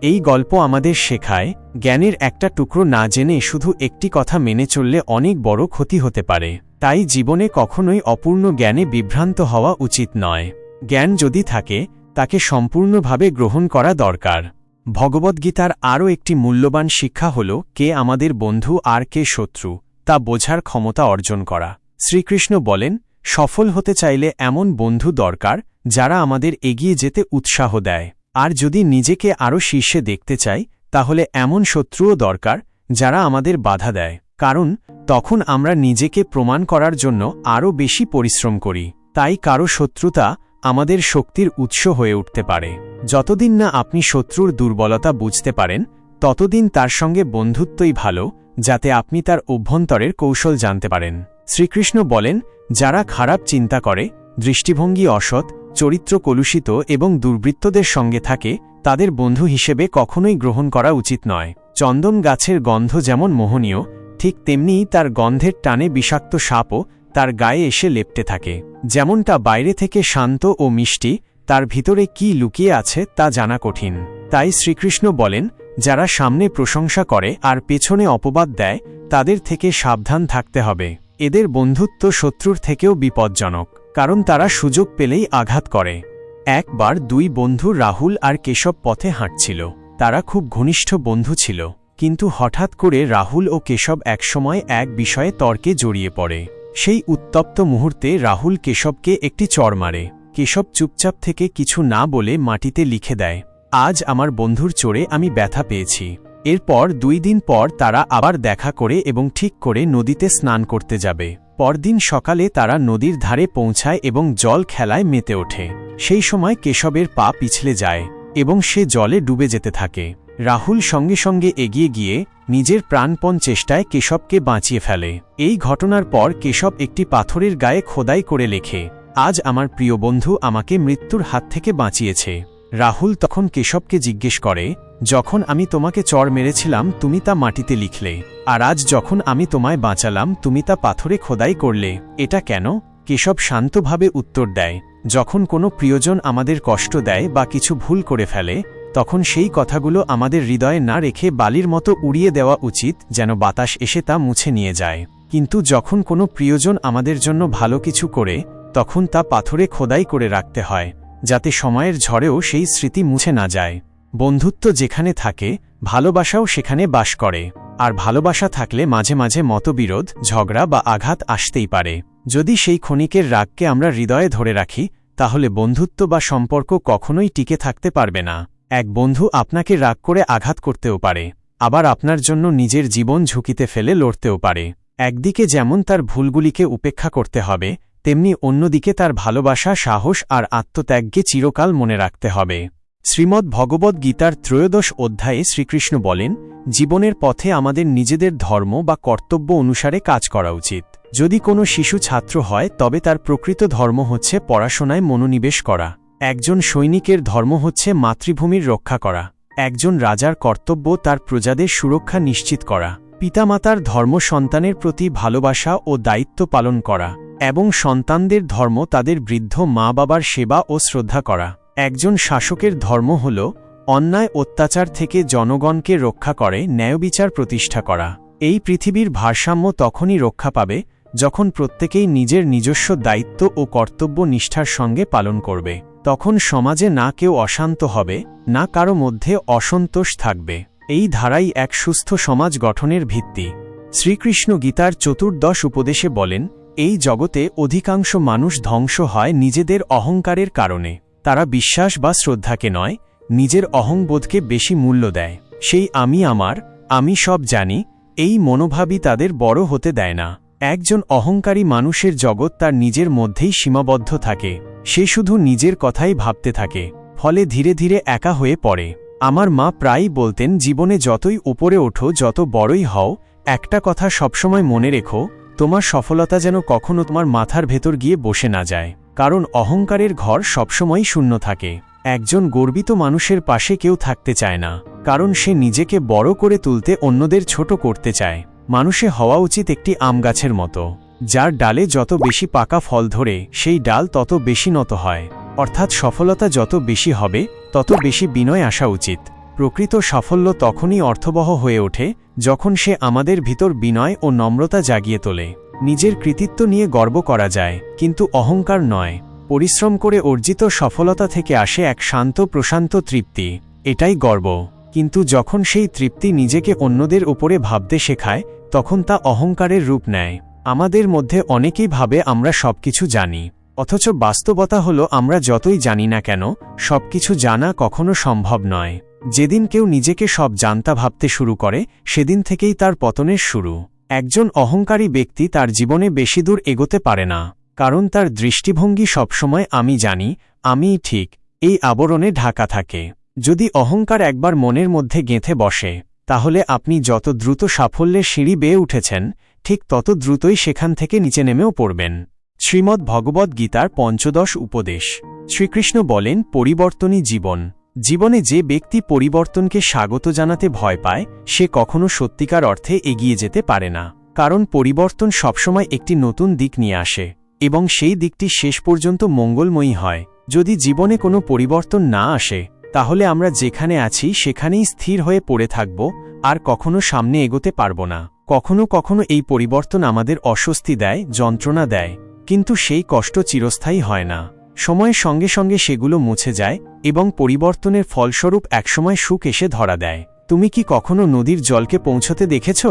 এই গল্প আমাদের শেখায়, জ্ঞানের একটা টুকরো না জেনে শুধু একটি কথা মেনে চললে অনেক বড় ক্ষতি হতে পারে। তাই জীবনে কখনোই অপূর্ণ জ্ঞানে বিভ্রান্ত হওয়া উচিত নয়। জ্ঞান যদি থাকে, তাকে সম্পূর্ণভাবে গ্রহণ করা দরকার। ভগবদ্গীতার আরও একটি মূল্যবান শিক্ষা হল, কে আমাদের বন্ধু আর কে শত্রু তা বোঝার ক্ষমতা অর্জন করা। শ্রীকৃষ্ণ বলেন, সফল হতে চাইলে এমন বন্ধু দরকার যারা আমাদের এগিয়ে যেতে উৎসাহ দেয়। আর যদি নিজেকে আরও শীর্ষে দেখতে চাই, তাহলে এমন শত্রুও দরকার যারা আমাদের বাধা দেয়। কারণ তখন আমরা নিজেকে প্রমাণ করার জন্য আরও বেশি পরিশ্রম করি। তাই কারো শত্রুতা আমাদের শক্তির উৎস হয়ে উঠতে পারে। যতদিন না আপনি শত্রুর দুর্বলতা বুঝতে পারেন, ততদিন তার সঙ্গে বন্ধুত্বই ভালো, যাতে আপনি তার অভ্যন্তরের কৌশল জানতে পারেন। শ্রীকৃষ্ণ বলেন, যারা খারাপ চিন্তা করে, দৃষ্টিভঙ্গি অসৎ, চরিত্র কলুষিত এবং দুর্বৃত্তদের সঙ্গে থাকে, তাদের বন্ধু হিসেবে কখনোই গ্রহণ করা উচিত নয়। চন্দন গাছের গন্ধ যেমন মোহনীয়, ঠিক তেমনিই তার গন্ধের টানে বিষাক্ত সাপও তার গায়ে এসে লেপ্টে থাকে। যেমনটা বাইরে থেকে শান্ত ও মিষ্টি, তার ভিতরে কি লুকিয়ে আছে তা জানা কঠিন। তাই শ্রীকৃষ্ণ বলেন, যারা সামনে প্রশংসা করে আর পেছনে অপবাদ দেয়, তাদের থেকে সাবধান থাকতে হবে। এদের বন্ধুত্ব শত্রুর থেকেও বিপজ্জনক, কারণ তারা সুযোগ পেলেই আঘাত করে। একবার দুই বন্ধু রাহুল আর কেশব পথে হাঁটছিল। তারা খুব ঘনিষ্ঠ বন্ধু ছিল। কিন্তু হঠাৎ করে রাহুল ও কেশব একসময় এক বিষয়ে তর্কে জড়িয়ে পড়ে। সেই উত্তপ্ত মুহূর্তে রাহুল কেশবকে একটি চড় মারে। কেশব চুপচাপ থেকে কিছু না বলে মাটিতে লিখে দেয়, আজ আমার বন্ধুর চোরে আমি ব্যথা পেয়েছি। এরপর 2 দিন পর তারা আবার দেখা করে এবং ঠিক করে নদীতে স্নান করতে যাবে। পরদিন সকালে তারা নদীর ধারে পৌঁছায় এবং জল খেলায় মেতে ওঠে। সেই সময় কেশবের পা পিছলে যায় এবং সে জলে ডুবে যেতে থাকে। রাহুল সঙ্গে সঙ্গে এগিয়ে গিয়ে নিজের প্রাণপণ চেষ্টায় কেশবকে বাঁচিয়ে ফেলে। এই ঘটনার পর কেশব একটি পাথরের গায়ে খোদাই করে লেখে, আজ আমার প্রিয় বন্ধু আমাকে মৃত্যুর হাত থেকে বাঁচিয়েছে। রাহুল তখন কেশবকে জিজ্ঞেস করে, যখন আমি তোমাকে চড় মেরেছিলাম তুমি তা মাটিতে লিখলে, আর আজ যখন আমি তোমায় বাঁচালাম তুমি তা পাথরে খোদাই করলে, এটা কেন? কেশব শান্তভাবে উত্তর দেয়, যখন কোনো প্রিয়জন আমাদের কষ্ট দেয় বা কিছু ভুল করে ফেলে, তখন সেই কথাগুলো আমাদের হৃদয়ে না রেখে বালির মতো উড়িয়ে দেওয়া উচিত, যেন বাতাস এসে তা মুছে নিয়ে যায়। কিন্তু যখন কোনো প্রিয়জন আমাদের জন্য ভালো কিছু করে, তখন তা পাথরে খোদাই করে রাখতে হয়, যাতে সময়ের ঝড়েও সেই স্মৃতি মুছে না যায়। বন্ধুত্ব যেখানে থাকে, ভালোবাসাও সেখানে বাস করে। আর ভালোবাসা থাকলে মাঝে মাঝে মতবিরোধ, ঝগড়া বা আঘাত আসতেই পারে। যদি সেই ক্ষণিকের রাগকে আমরা হৃদয়ে ধরে রাখি, তাহলে বন্ধুত্ব বা সম্পর্ক কখনোই টিকে থাকতে পারবে না। এক বন্ধু আপনাকে রাগ করে আঘাত করতেও পারে, আবার আপনার জন্য নিজের জীবন ঝুঁকিতে ফেলে লড়তেও পারে। একদিকে যেমন তার ভুলগুলিকে উপেক্ষা করতে হবে, তেমনি অন্যদিকে তার ভালোবাসা, সাহস আর আত্মত্যাগকে চিরকাল মনে রাখতে হবে। শ্রীমদ্ ভগবদ্ গীতার 13 অধ্যায়ে শ্রীকৃষ্ণ বলেন, জীবনের পথে আমাদের নিজেদের ধর্ম বা কর্তব্য অনুসারে কাজ করা উচিত। যদি কোনো শিশু ছাত্র হয়, তবে তার প্রকৃত ধর্ম হচ্ছে পড়াশোনায় মনোনিবেশ করা। একজন সৈনিকের ধর্ম হচ্ছে মাতৃভূমির রক্ষা করা। একজন রাজার কর্তব্য তার প্রজাদের সুরক্ষা নিশ্চিত করা। পিতামাতার ধর্ম সন্তানের প্রতি ভালোবাসা ও দায়িত্ব পালন করা, এবং সন্তানদের ধর্ম তাদের বৃদ্ধ মা বাবার সেবা ও শ্রদ্ধা করা। একজন শাসকের ধর্ম হল অন্যায় অত্যাচার থেকে জনগণকে রক্ষা করে ন্যায়বিচার প্রতিষ্ঠা করা। এই পৃথিবীর ভারসাম্য তখনই রক্ষা পাবে যখন প্রত্যেকেই নিজের নিজস্ব দায়িত্ব ও কর্তব্য নিষ্ঠার সঙ্গে পালন করবে। তখন সমাজে না কেউ অশান্ত হবে, না কারো মধ্যে অসন্তোষ থাকবে। এই ধারাই এক সুস্থ সমাজ গঠনের ভিত্তি। শ্রীকৃষ্ণ গীতার 14 উপদেশে বলেন, এই জগতে অধিকাংশ মানুষ ধ্বংস হয় নিজেদের অহংকারের কারণে। তারা বিশ্বাস বা শ্রদ্ধাকে নয়, নিজের অহংবোধকে বেশি মূল্য দেয়। সেই আমি সব জানি, এই মনোভাবই তাদের বড় হতে দেয় না। একজন অহংকারী মানুষের জগৎ তার নিজের মধ্যেই সীমাবদ্ধ থাকে। সে শুধু নিজের কথাই ভাবতে থাকে, ফলে ধীরে ধীরে একা হয়ে পড়ে। আমার মা প্রায়ই বলতেন, জীবনে যতই উপরে ওঠো, যত বড়ই হও, একটা কথা সবসময় মনে রেখো, তোমার সফলতা যেন কখনো তোমার মাথার ভেতর গিয়ে বসে না যায়। কারণ অহংকারের ঘর সবসময়ই শূন্য থাকে। একজন গর্বিত মানুষের পাশে কেউ থাকতে চায় না, কারণ সে নিজেকে বড় করে তুলতে অন্যদের ছোট করতে চায়। মানুষে হওয়া উচিত একটি আম গাছের মতো, যার ডালে যত বেশি পাকা ফল ধরে, সেই ডাল তত বেশি নত হয়। অর্থাৎ সফলতা যত বেশি হবে, তত বেশি বিনয় আসা উচিত। প্রকৃত সাফল্য তখনই অর্থবহ হয়ে ওঠে, যখন সে আমাদের ভিতর বিনয় ও নম্রতা জাগিয়ে তোলে। নিজের কৃতিত্ব নিয়ে গর্ব করা যায়, কিন্তু অহংকার নয়। পরিশ্রম করে অর্জিত সফলতা থেকে আসে এক শান্ত প্রশান্ত তৃপ্তি, এটাই গর্ব। কিন্তু যখন সেই তৃপ্তি নিজেকে অন্যদের উপরে ভাবতে শেখায়, তখন তা অহংকারের রূপ নেয়। আমাদের মধ্যে অনেকেই ভাবে আমরা সবকিছু জানি, অথচ বাস্তবতা হলো আমরা যতই জানি না কেন, সবকিছু জানা কখনো সম্ভব নয়। যেদিন কেউ নিজেকে সব জানতা ভাবতে শুরু করে, সেদিন থেকেই তার পতনের শুরু। একজন অহংকারী ব্যক্তি তার জীবনে বেশি দূর এগোতে পারে না, কারণ তার দৃষ্টিভঙ্গি সবসময় আমি জানি, আমিই ঠিক, এই আবরণে ঢাকা থাকে। যদি অহংকার একবার মনের মধ্যে গেঁথে বসে, তাহলে আপনি যত দ্রুত সাফল্যের সিঁড়ি বেয়ে উঠেছেন, ঠিক তত দ্রুতই সেখান থেকে নিচে নেমেও পড়বেন। শ্রীমদ্ ভগবদ্ গীতার 15 উপদেশ। শ্রীকৃষ্ণ বলেন, পরিবর্তনই জীবন। জীবনে যে ব্যক্তি পরিবর্তনকে স্বাগত জানাতে ভয় পায়, সে কখনো সত্যিকার অর্থে এগিয়ে যেতে পারে না। কারণ পরিবর্তন সবসময় একটি নতুন দিক নিয়ে আসে, এবং সেই দিকটি শেষ পর্যন্ত মঙ্গলময়ী হয়। যদি জীবনে কোনো পরিবর্তন না আসে, তাহলে আমরা যেখানে আছি সেখানেই স্থির হয়ে পড়ে থাকব, আর কখনো সামনে এগোতে পারব না। কখনো কখনো এই পরিবর্তন আমাদের অস্বস্তি দেয়, যন্ত্রণা দেয়, কিন্তু সেই কষ্ট চিরস্থায়ী হয় না। সময়ের সঙ্গে সঙ্গে সেগুলো মুছে যায়, এবং পরিবর্তনের ফলস্বরূপ একসময় সুখ এসে ধরা দেয়। তুমি কি কখনো নদীর জলকে পৌঁছতে দেখেছ?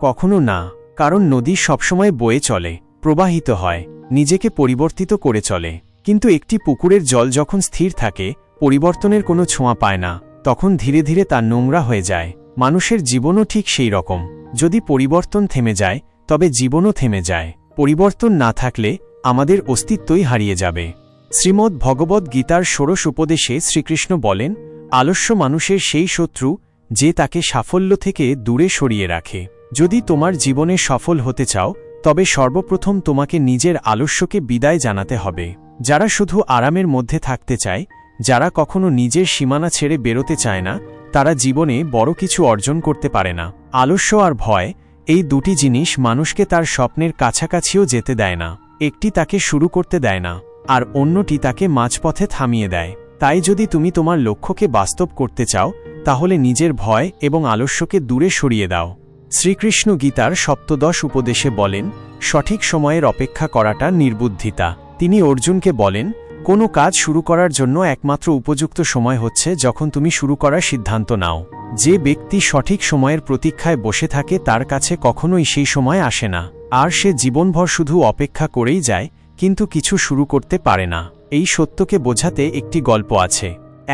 কখনো না, কারণ নদী সবসময় বয়ে চলে, প্রবাহিত হয়, নিজেকে পরিবর্তিত করে চলে। কিন্তু একটি পুকুরের জল যখন স্থির থাকে, পরিবর্তনের কোনো ছোঁয়া পায় না, তখন ধীরে ধীরে তা নোংরা হয়ে যায়। মানুষের জীবনও ঠিক সেই রকম। যদি পরিবর্তন থেমে যায়, তবে জীবনও থেমে যায়। পরিবর্তন না থাকলে আমাদের অস্তিত্বই হারিয়ে যাবে। শ্রীমদ্ ভগবদ্ গীতার 16 উপদেশে শ্রীকৃষ্ণ বলেন, আলস্য মানুষের সেই শত্রু, যে তাকে সাফল্য থেকে দূরে সরিয়ে রাখে। যদি তোমার জীবনে সফল হতে চাও, তবে সর্বপ্রথম তোমাকে নিজের আলস্যকে বিদায় জানাতে হবে। যারা শুধু আরামের মধ্যে থাকতে চায়, যারা কখনো নিজের সীমানা ছেড়ে বেরোতে চায় না, তারা জীবনে বড় কিছু অর্জন করতে পারে না। আলস্য আর ভয়, এই দুটি জিনিস মানুষকে তার স্বপ্নের কাছাকাছিও যেতে দেয় না। একটি তাকে শুরু করতে দেয় না, আর অন্যটি তাকে মাঝপথে থামিয়ে দেয়। তাই যদি তুমি তোমার লক্ষ্যকে বাস্তব করতে চাও, তাহলে নিজের ভয় এবং আলস্যকে দূরে সরিয়ে দাও। শ্রীকৃষ্ণ গীতার 17 উপদেশে বলেন, সঠিক সময়ের অপেক্ষা করাটা নির্বুদ্ধিতা। তিনি অর্জুনকে বলেন, কোনো কাজ শুরু করার জন্য একমাত্র উপযুক্ত সময় হচ্ছে যখন তুমি শুরু করার সিদ্ধান্ত নাও। যে ব্যক্তি সঠিক সময়ের প্রতীক্ষায় বসে থাকে, তার কাছে কখনোই সেই সময় আসে না, আর সে জীবনভর শুধু অপেক্ষা করেই যায়, কিন্তু কিছু শুরু করতে পারে না। এই সত্যকে বোঝাতে একটি গল্প আছে।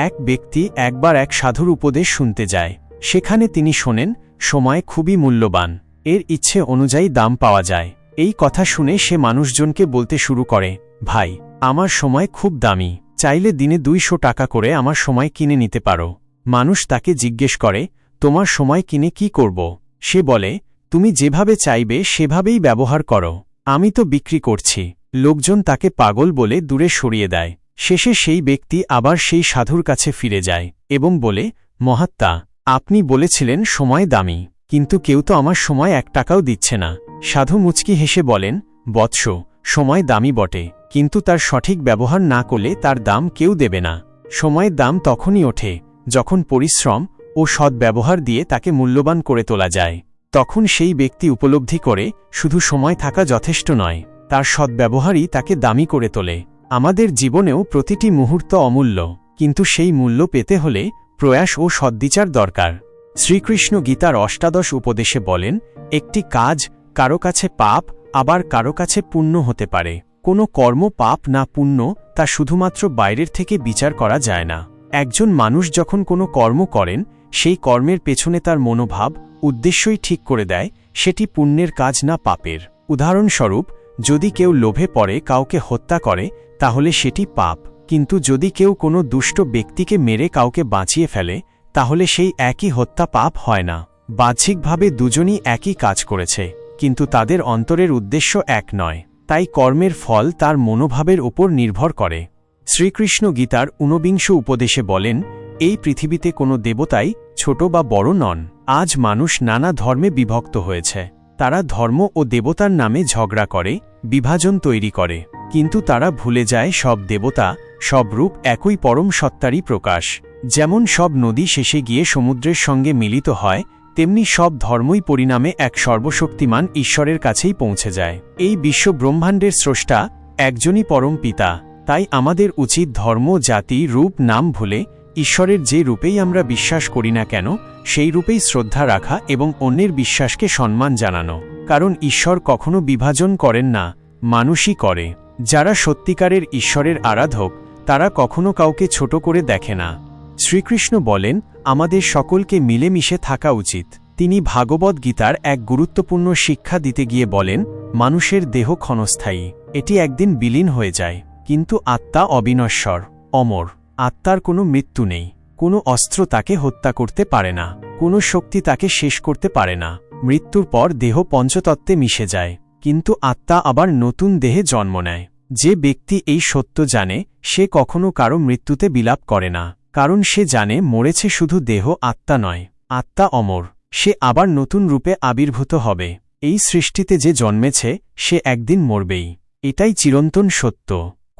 এক ব্যক্তি একবার এক সাধুর উপদেশ শুনতে যায়। সেখানে তিনি শোনেন, সময় খুবই মূল্যবান, এর ইচ্ছে অনুযায়ী দাম পাওয়া যায়। এই কথা শুনে সে মানুষজনকে বলতে শুরু করে, ভাই, আমার সময় খুব দামি, চাইলে দিনে 200 টাকা করে আমার সময় কিনে নিতে পারো। মানুষ তাকে জিজ্ঞেস করে, তোমার সময় কিনে কি করব? সে বলে, তুমি যেভাবে চাইবে সেভাবেই ব্যবহার করো, আমি তো বিক্রি করছি। লোকজন তাকে পাগল বলে দূরে সরিয়ে দেয়। শেষে সেই ব্যক্তি আবার সেই সাধুর কাছে ফিরে যায় এবং বলে, মহাত্মা, আপনি বলেছিলেন সময় দামি, কিন্তু কেউ তো আমার সময় 1 টাকাও দিচ্ছে না। সাধু মুচকি হেসে বলেন, বৎস, সময় দামি বটে, কিন্তু তার সঠিক ব্যবহার না করলে তার দাম কেউ দেবে না। সময়ের দাম তখনই ওঠে যখন পরিশ্রম ও সদ্ব্যবহার দিয়ে তাকে মূল্যবান করে তোলা যায়। তখন সেই ব্যক্তি উপলব্ধি করে, শুধু সময় থাকা যথেষ্ট নয়, তার সদ্ব্যবহারই তাকে দামি করে তোলে। আমাদের জীবনেও প্রতিটি মুহূর্ত অমূল্য, কিন্তু সেই মূল্য পেতে হলে প্রয়াস ও সদ্বিচার দরকার। শ্রীকৃষ্ণ গীতার অষ্টাদশ উপদেশে বলেন, একটি কাজ কারো কাছে পাপ, আবার কারো কাছে পুণ্য হতে পারে। কোনো কর্ম পাপ না পুণ্য তা শুধুমাত্র বাইরের থেকে বিচার করা যায় না। একজন মানুষ যখন কোনো কর্ম করেন, সেই কর্মের পেছনে তার মনোভাব, উদ্দেশ্যই ঠিক করে দেয় সেটি পুণ্যের কাজ না পাপের। উদাহরণস্বরূপ, যদি কেউ লোভে পড়ে কাউকে হত্যা করে, তাহলে সেটি পাপ। কিন্তু যদি কেউ কোনো দুষ্ট ব্যক্তিকে মেরে কাউকে বাঁচিয়ে ফেলে, তাহলে সেই একই হত্যা পাপ হয় না। বাহ্যিকভাবে দুজনই একই কাজ করেছে, কিন্তু তাদের অন্তরের উদ্দেশ্য এক নয়। তাই কর্মের ফল তার মনোভাবের উপর নির্ভর করে। শ্রীকৃষ্ণ গীতার ঊনবিংশ উপদেশে বলেন, এই পৃথিবীতে কোনো দেবতাই ছোট বা বড় নন। আজ মানুষ নানা ধর্মে বিভক্ত হয়েছে। তারা ধর্ম ও দেবতার নামে ঝগড়া করে, বিভাজন তৈরি করে, কিন্তু তারা ভুলে যায় সব দেবতা, সব রূপ একই পরম সত্তারই প্রকাশ। যেমন সব নদী শেষে গিয়ে সমুদ্রের সঙ্গে মিলিত হয়, তেমনি সব ধর্মই পরিণামে এক সর্বশক্তিমান ঈশ্বরের কাছেই পৌঁছে যায়। এই বিশ্ব ব্রহ্মাণ্ডের স্রষ্টা একজনই পরম পিতা। তাই আমাদের উচিত ধর্ম, জাতি, রূপ, নাম ভুলে ঈশ্বরের যে রূপেই আমরা বিশ্বাস করি না কেন, সেই রূপেই শ্রদ্ধা রাখা এবং অন্যের বিশ্বাসকে সম্মান জানানো। কারণ ঈশ্বর কখনো বিভাজন করেন না, মানুষই করে। যারা সত্যিকারের ঈশ্বরের আরাধক, তারা কখনো কাউকে ছোট করে দেখে না। শ্রীকৃষ্ণ বলেন, আমাদের সকলকে মিলেমিশে থাকা উচিত। তিনি ভাগবত গীতার এক গুরুত্বপূর্ণ শিক্ষা দিতে গিয়ে বলেন, মানুষের দেহ ক্ষণস্থায়ী, এটি একদিন বিলীন হয়ে যায়, কিন্তু আত্মা অবিনশ্বর, অমর। আত্মার কোনো মৃত্যু নেই। কোনো অস্ত্র তাকে হত্যা করতে পারে না, কোনো শক্তি তাকে শেষ করতে পারে না। মৃত্যুর পর দেহ পঞ্চতত্ত্বে মিশে যায়, কিন্তু আত্মা আবার নতুন দেহে জন্ম নেয়। যে ব্যক্তি এই সত্য জানে, সে কখনো কারো মৃত্যুতে বিলাপ করে না, কারণ সে জানে মরেছে শুধু দেহ, আত্মা নয়। আত্মা অমর, সে আবার নতুন রূপে আবির্ভূত হবে। এই সৃষ্টিতে যে জন্মেছে, সে একদিন মরবেই। এটাই চিরন্তন সত্য।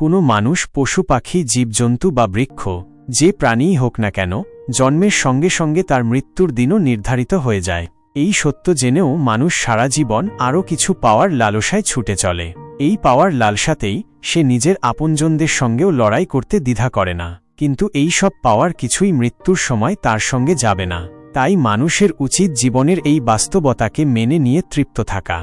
কোনো মানুষ, পশু, পাখি, জীবজন্তু বা বৃক্ষ, যে প্রাণীই হোক না কেন, জন্মের সঙ্গে সঙ্গে তার মৃত্যুর দিনও নির্ধারিত হয়ে যায়। এই সত্য জেনেও মানুষ সারা জীবন আরও কিছু পাওয়ার লালসায় ছুটে চলে। এই পাওয়ার লালসাতেই সে নিজের আপনজনদের সঙ্গেও লড়াই করতে দ্বিধা করে না। কিন্তু এই সব পাওয়ার কিছুই মৃত্যুর সময় তার সঙ্গে যাবে না। তাই মানুষের উচিত জীবনের এই বাস্তবতাকে মেনে নিয়ে তৃপ্ত থাকা।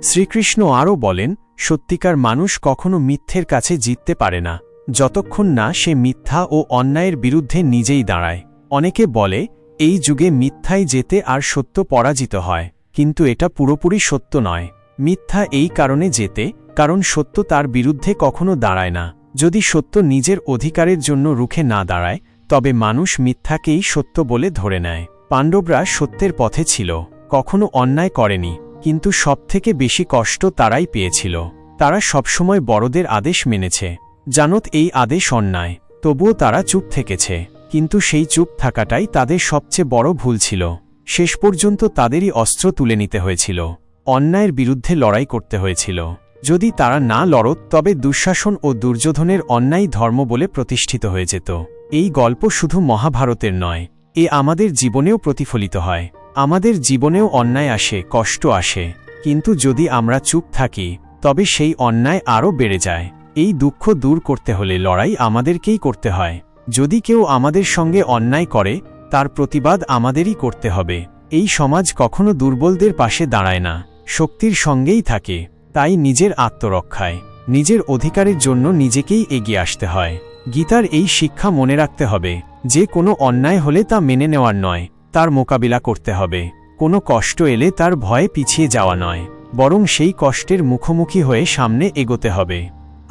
শ্রীকৃষ্ণ আরও বলেন, সত্যিকার মানুষ কখনো মিথ্যের কাছে জিততে পারে না, যতক্ষণ না সে মিথ্যা ও অন্যায়ের বিরুদ্ধে নিজেই দাঁড়ায়। অনেকে বলে, এই যুগে মিথ্যায় জেতে আর সত্য পরাজিত হয়, কিন্তু এটা পুরোপুরি সত্য নয়। মিথ্যা এই কারণে জেতে, কারণ সত্য তার বিরুদ্ধে কখনো দাঁড়ায় না। যদি সত্য নিজের অধিকারের জন্য রুখে না দাঁড়ায়, তবে মানুষ মিথ্যাকেই সত্য বলে ধরে নেয়। পাণ্ডবরা সত্যের পথে ছিল, কখনো অন্যায় করেনি, কিন্তু সবথেকে বেশি কষ্ট তারাই পেয়েছিল। তারা সবসময় বড়দের আদেশ মেনেছে, জানত এই আদেশ অন্যায়, তবুও তারা চুপ থেকেছে। কিন্তু সেই চুপ থাকাটাই তাদের সবচেয়ে বড় ভুল ছিল। শেষ পর্যন্ত তাদেরই অস্ত্র তুলে নিতে হয়েছিল, অন্যায়ের বিরুদ্ধে লড়াই করতে হয়েছিল। যদি তারা না লড়ত, তবে দুঃশাসন ও দুর্যোধনের অন্যায় ধর্ম বলে প্রতিষ্ঠিত হয়ে যেত। এই গল্প শুধু মহাভারতের নয়, এ আমাদের জীবনেও প্রতিফলিত হয়। আমাদের জীবনেও অন্যায় আসে, কষ্ট আসে, কিন্তু যদি আমরা চুপ থাকি, তবে সেই অন্যায় আরও বেড়ে যায়। এই দুঃখ দূর করতে হলে লড়াই আমাদেরকেই করতে হয়। যদি কেউ আমাদের সঙ্গে অন্যায় করে, তার প্রতিবাদ আমাদেরই করতে হবে। এই সমাজ কখনো দুর্বলদের পাশে দাঁড়ায় না, শক্তির সঙ্গেই থাকে। তাই নিজের আত্মরক্ষায়, নিজের অধিকারের জন্য নিজেকেই এগিয়ে আসতে হয়। গীতার এই শিক্ষা মনে রাখতে হবে যে কোনো অন্যায় হলে তা মেনে নেওয়ার নয়, তার মোকাবিলা করতে হবে। কোনো কষ্ট এলে তার ভয়ে পিছিয়ে যাওয়া নয়, বরং সেই কষ্টের মুখোমুখি হয়ে সামনে এগোতে হবে।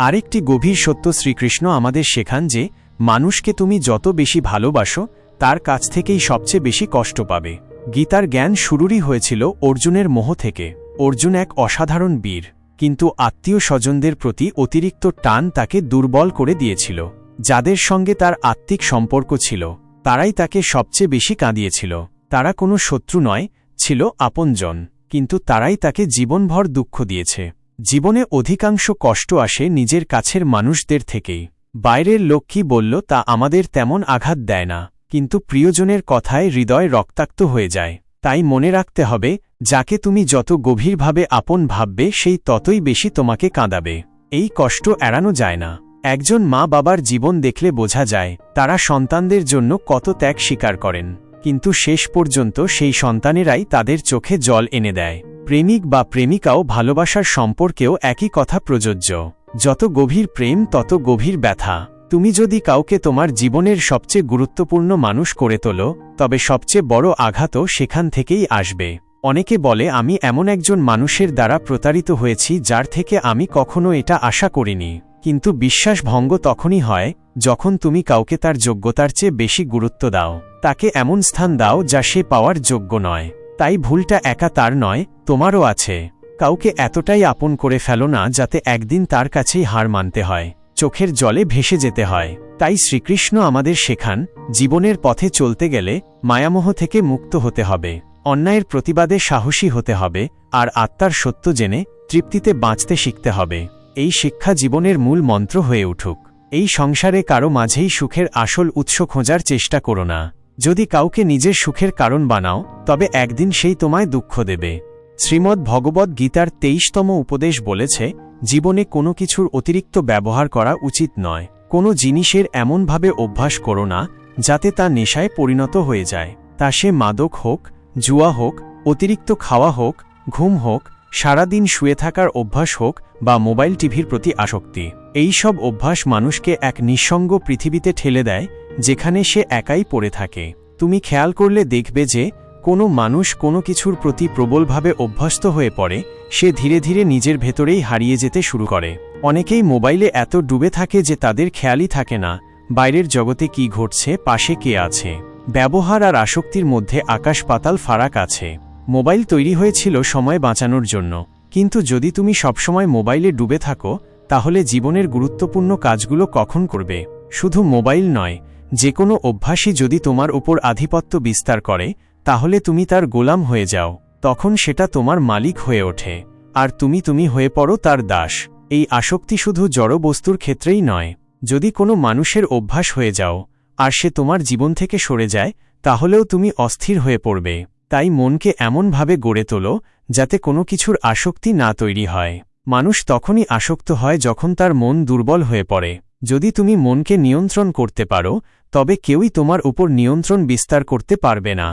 আরেকটি গভীর সত্য শ্রীকৃষ্ণ আমাদের শেখান যে, মানুষকে তুমি যত বেশি ভালোবাসো, তার কাছ থেকেই সবচেয়ে বেশি কষ্ট পাবে। গীতার জ্ঞান শুরুরই হয়েছিল অর্জুনের মোহ থেকে। অর্জুন এক অসাধারণ বীর, কিন্তু আত্মীয় স্বজনদের প্রতি অতিরিক্ত টান তাকে দুর্বল করে দিয়েছিল। যাদের সঙ্গে তার আত্মিক সম্পর্ক ছিল, তারাই তাকে সবচেয়ে বেশি কাঁদিয়েছিল। তারা কোনো শত্রু নয়, ছিল আপনজন, কিন্তু তারাই তাকে জীবনভর দুঃখ দিয়েছে। জীবনে অধিকাংশ কষ্ট আসে নিজের কাছের মানুষদের থেকেই। বাইরের লোক কি বলল তা আমাদের তেমন আঘাত দেয় না, কিন্তু প্রিয়জনের কথায় হৃদয় রক্তাক্ত হয়ে যায়। তাই মনে রাখতে হবে, যাকে তুমি যত গভীরভাবে আপন ভাববে, সেই ততই বেশি তোমাকে কাঁদাবে। এই কষ্ট এড়ানো যায় না, একজন মা বাবার জীবন দেখলে বোঝা যায় তারা সন্তানদের জন্য কত ত্যাগ স্বীকার করেন, কিন্তু শেষ পর্যন্ত সেই সন্তানেরাই তাদের চোখে জল এনে দেয়। প্রেমিক বা প্রেমিকাও ভালোবাসার সম্পর্কেও একই কথা প্রযোজ্য। যত গভীর প্রেম তত গভীর ব্যথা। তুমি যদি কাউকে তোমার জীবনের সবচেয়ে গুরুত্বপূর্ণ মানুষ করে তোলো, তবে সবচেয়ে বড় আঘাতও সেখান থেকেই আসবে। অনেকে বলে, আমি এমন একজন মানুষের দ্বারা প্রতারিত হয়েছি যার থেকে আমি কখনো এটা আশা করিনি। কিন্তু বিশ্বাসভঙ্গ তখনই হয় যখন তুমি কাউকে তার যোগ্যতার চেয়ে বেশি গুরুত্ব দাও, তাকে এমন স্থান দাও যা সে পাওয়ার যোগ্য নয়। তাই ভুলটা একা তার নয়, তোমারও আছে। কাউকে এতটাই আপন করে ফেলো না যাতে একদিন তার কাছেই হার মানতে হয়, চোখের জলে ভেসে যেতে হয়। তাই শ্রীকৃষ্ণ আমাদের শেখান, জীবনের পথে চলতে গেলে মায়ামোহ থেকে মুক্ত হতে হবে, অন্যায়ের প্রতিবাদে সাহসী হতে হবে, আর আত্মার সত্য জেনে তৃপ্তিতে বাঁচতে শিখতে হবে। এই শিক্ষা জীবনের মূল মন্ত্র হয়ে উঠুক। এই সংসারে কারো মাঝেই সুখের আসল উৎস খোঁজার চেষ্টা করো না। যদি কাউকে নিজের সুখের কারণ বানাও, তবে একদিন সেই তোমায় দুঃখ দেবে। শ্রীমদ্ ভগবদ্ গীতার 23তম উপদেশ বলেছে, জীবনে কোনো কিছুর অতিরিক্ত ব্যবহার করা উচিত নয়। কোনো জিনিসের এমনভাবে অভ্যাস করো না যাতে তা নেশায় পরিণত হয়ে যায়। তা সে মাদক হোক, জুয়া হোক, অতিরিক্ত খাওয়া হোক, ঘুম হোক, সারাদিন শুয়ে থাকার অভ্যাস হোক, বা মোবাইল টিভির প্রতি আসক্তি। এই সব অভ্যাস মানুষকে এক নিঃসঙ্গ পৃথিবীতে ঠেলে দেয়, যেখানে সে একাই পড়ে থাকে। তুমি খেয়াল করলে দেখবে যে কোনো মানুষ কোনো কিছুর প্রতি প্রবলভাবে অভ্যস্ত হয়ে পড়ে, সে ধীরে ধীরে নিজের ভেতরেই হারিয়ে যেতে শুরু করে। অনেকেই মোবাইলে এত ডুবে থাকে যে তাদের খেয়ালই থাকে না বাইরের জগতে কি ঘটছে, পাশে কে আছে। ব্যবহার আর আসক্তির মধ্যে আকাশ পাতাল ফারাক আছে। মোবাইল তৈরি হয়েছিল সময় বাঁচানোর জন্য, কিন্তু যদি তুমি সবসময় মোবাইলে ডুবে থাকো, তাহলে জীবনের গুরুত্বপূর্ণ কাজগুলো কখন করবে? শুধু মোবাইল নয়, যে কোনো অভ্যাসই যদি তোমার উপর আধিপত্য বিস্তার করে, তাহলে তুমি তার গোলাম হয়ে যাও। তখন সেটা তোমার মালিক হয়ে ওঠে, আর তুমি হয়ে পড়ো তার দাস। এই আসক্তি শুধু জড় বস্তুর ক্ষেত্রেই নয়। যদি কোনো মানুষের অভ্যাস হয়ে যাও আর সে তোমার জীবন থেকে সরে যায়, তাহলেও তুমি অস্থির হয়ে পড়বে। তাই মনকে এমনভাবে গড়ে তোলো যাতে কোনো কিছুর আসক্তি না তৈরি হয়। মানুষ তখনই আসক্ত হয় যখন তার মন দুর্বল হয়ে পড়ে। যদি তুমি মনকে নিয়ন্ত্রণ করতে পারো, তবে কেউই তোমার উপর নিয়ন্ত্রণ বিস্তার করতে পারবে না।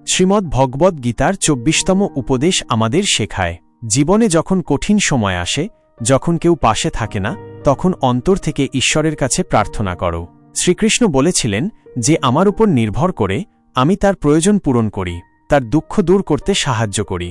শ্রীমদ্ ভগবদ্ গীতার 24তম উপদেশ আমাদের শেখায়, জীবনে যখন কঠিন সময় আসে, যখন কেউ পাশে থাকে না, তখন অন্তর থেকে ঈশ্বরের কাছে প্রার্থনা করো। শ্রীকৃষ্ণ বলেছিলেন যে আমার উপর নির্ভর করে আমি তার প্রয়োজন পূরণ করি, তার দুঃখ দূর করতে সাহায্য করি।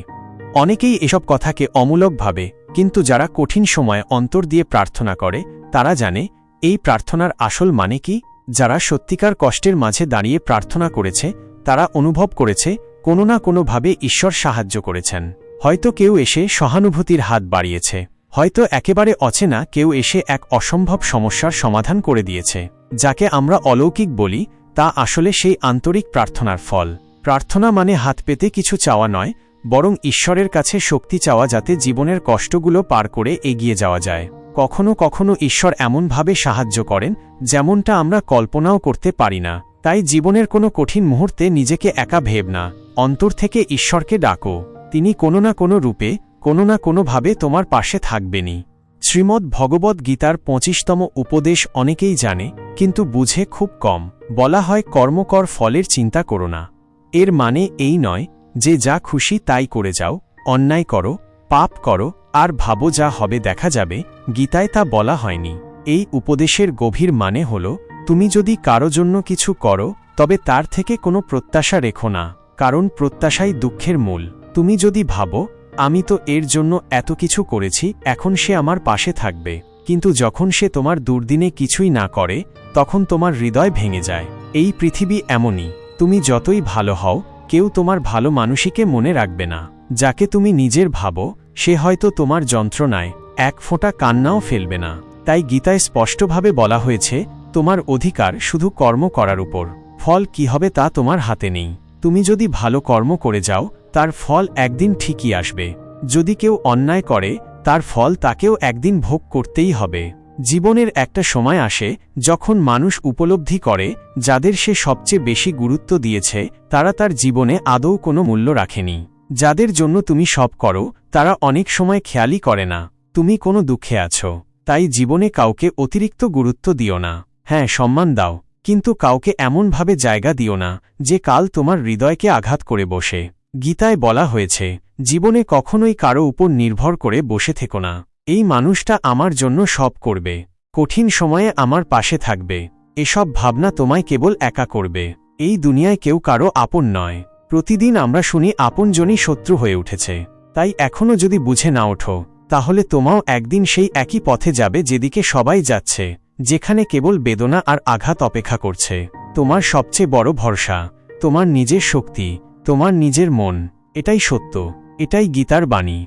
অনেকেই এসব কথাকে অমূলক ভাবে, কিন্তু যারা কঠিন সময়ে অন্তর দিয়ে প্রার্থনা করে তারা জানে এই প্রার্থনার আসল মানে কি। যারা সত্যিকার কষ্টের মাঝে দাঁড়িয়ে প্রার্থনা করেছে, তারা অনুভব করেছে কোনো না কোনোভাবে ঈশ্বর সাহায্য করেছেন। হয়তো কেউ এসে সহানুভূতির হাত বাড়িয়েছে, হয়তো একেবারে অচেনা কেউ এসে এক অসম্ভব সমস্যার সমাধান করে দিয়েছে। যাকে আমরা অলৌকিক বলি, তা আসলে সেই আন্তরিক প্রার্থনার ফল। প্রার্থনা মানে হাত পেতে কিছু চাওয়া নয়, বরং ঈশ্বরের কাছে শক্তি চাওয়া যাতে জীবনের কষ্টগুলো পার করে এগিয়ে যাওয়া যায়। কখনো কখনো ঈশ্বর এমনভাবে সাহায্য করেন যেমনটা আমরা কল্পনাও করতে পারি না। তাই জীবনের কোনো কঠিন মুহূর্তে নিজেকে একা ভেব না, অন্তর থেকে ঈশ্বরকে ডাকো। তিনি কোনো না কোনো রূপে, কোনো না কোনোভাবে তোমার পাশে থাকবেনই। শ্রীমদ্ ভগবদ্ গীতার 25তম উপদেশ অনেকেই জানে, কিন্তু বুঝে খুব কম। বলা হয়, কর্ম কর, ফলের চিন্তা করো না। এর মানে এই নয় যে যা খুশি তাই করে যাও, অন্যায় করো, পাপ করো, আর ভাবো যা হবে দেখা যাবে। গীতায় তা বলা হয়নি। এই উপদেশের গভীর মানে হল, তুমি যদি কারো জন্য কিছু করো, তবে তার থেকে কোনো প্রত্যাশা রেখো না, কারণ প্রত্যাশাই দুঃখের মূল। তুমি যদি ভাবো, আমি তো এর জন্য এত কিছু করেছি, এখন সে আমার পাশে থাকবে, কিন্তু যখন সে তোমার দুর্দিনে কিছুই না করে, তখন তোমার হৃদয় ভেঙে যায়। এই পৃথিবী এমনই, তুমি যতই ভালো হও, কেউ তোমার ভালো মানুষকে মনে রাখবে না। যাকে তুমি নিজের ভাবো, সে হয়তো তোমার যন্ত্রণায় এক ফোঁটা কান্নাও ফেলবে না। তাই গীতায় স্পষ্টভাবে বলা হয়েছে, তোমার অধিকার শুধু কর্ম করার উপর, ফল কি হবে তা তোমার হাতে নেই। তুমি যদি ভালো কর্ম করে যাও, তার ফল একদিন ঠিকই আসবে। যদি কেউ অন্যায় করে, তার ফল তাকেও একদিন ভোগ করতেই হবে। জীবনের একটা সময় আসে যখন মানুষ উপলব্ধি করে, যাদের সে সবচেয়ে বেশি গুরুত্ব দিয়েছে তারা তার জীবনে আদৌ কোনো মূল্য রাখেনি। যাদের জন্য তুমি সব করো, তারা অনেক সময় খেয়ালই করে না তুমি কোনো দুঃখে আছো। তাই জীবনে কাউকে অতিরিক্ত গুরুত্ব দিও না। হ্যাঁ, সম্মান দাও, কিন্তু কাউকে এমনভাবে জায়গা দিও না যে কাল তোমার হৃদয়কে আঘাত করে বসে। গীতায় বলা হয়েছে, জীবনে কখনোই কারো উপর নির্ভর করে বসে থেকো না। এই মানুষটা আমার জন্য সব করবে, কঠিন সময়ে আমার পাশে থাকবে, এসব ভাবনা তোমায় কেবল একা করবে। এই দুনিয়ায় কেউ কারো আপন নয়। প্রতিদিন আমরা শুনি আপনজনই শত্রু হয়ে উঠেছে। তাই এখনও যদি বুঝে না ওঠো, তাহলে তোমাও একদিন সেই একই পথে যাবে যেদিকে সবাই যাচ্ছে, যেখানে কেবল বেদনা আর আঘাত অপেক্ষা করছে। তোমার সবচেয়ে বড় ভরসা তোমার নিজের শক্তি, তোমার নিজের মন। এটাই সত্য, এটাই গীতার বাণী।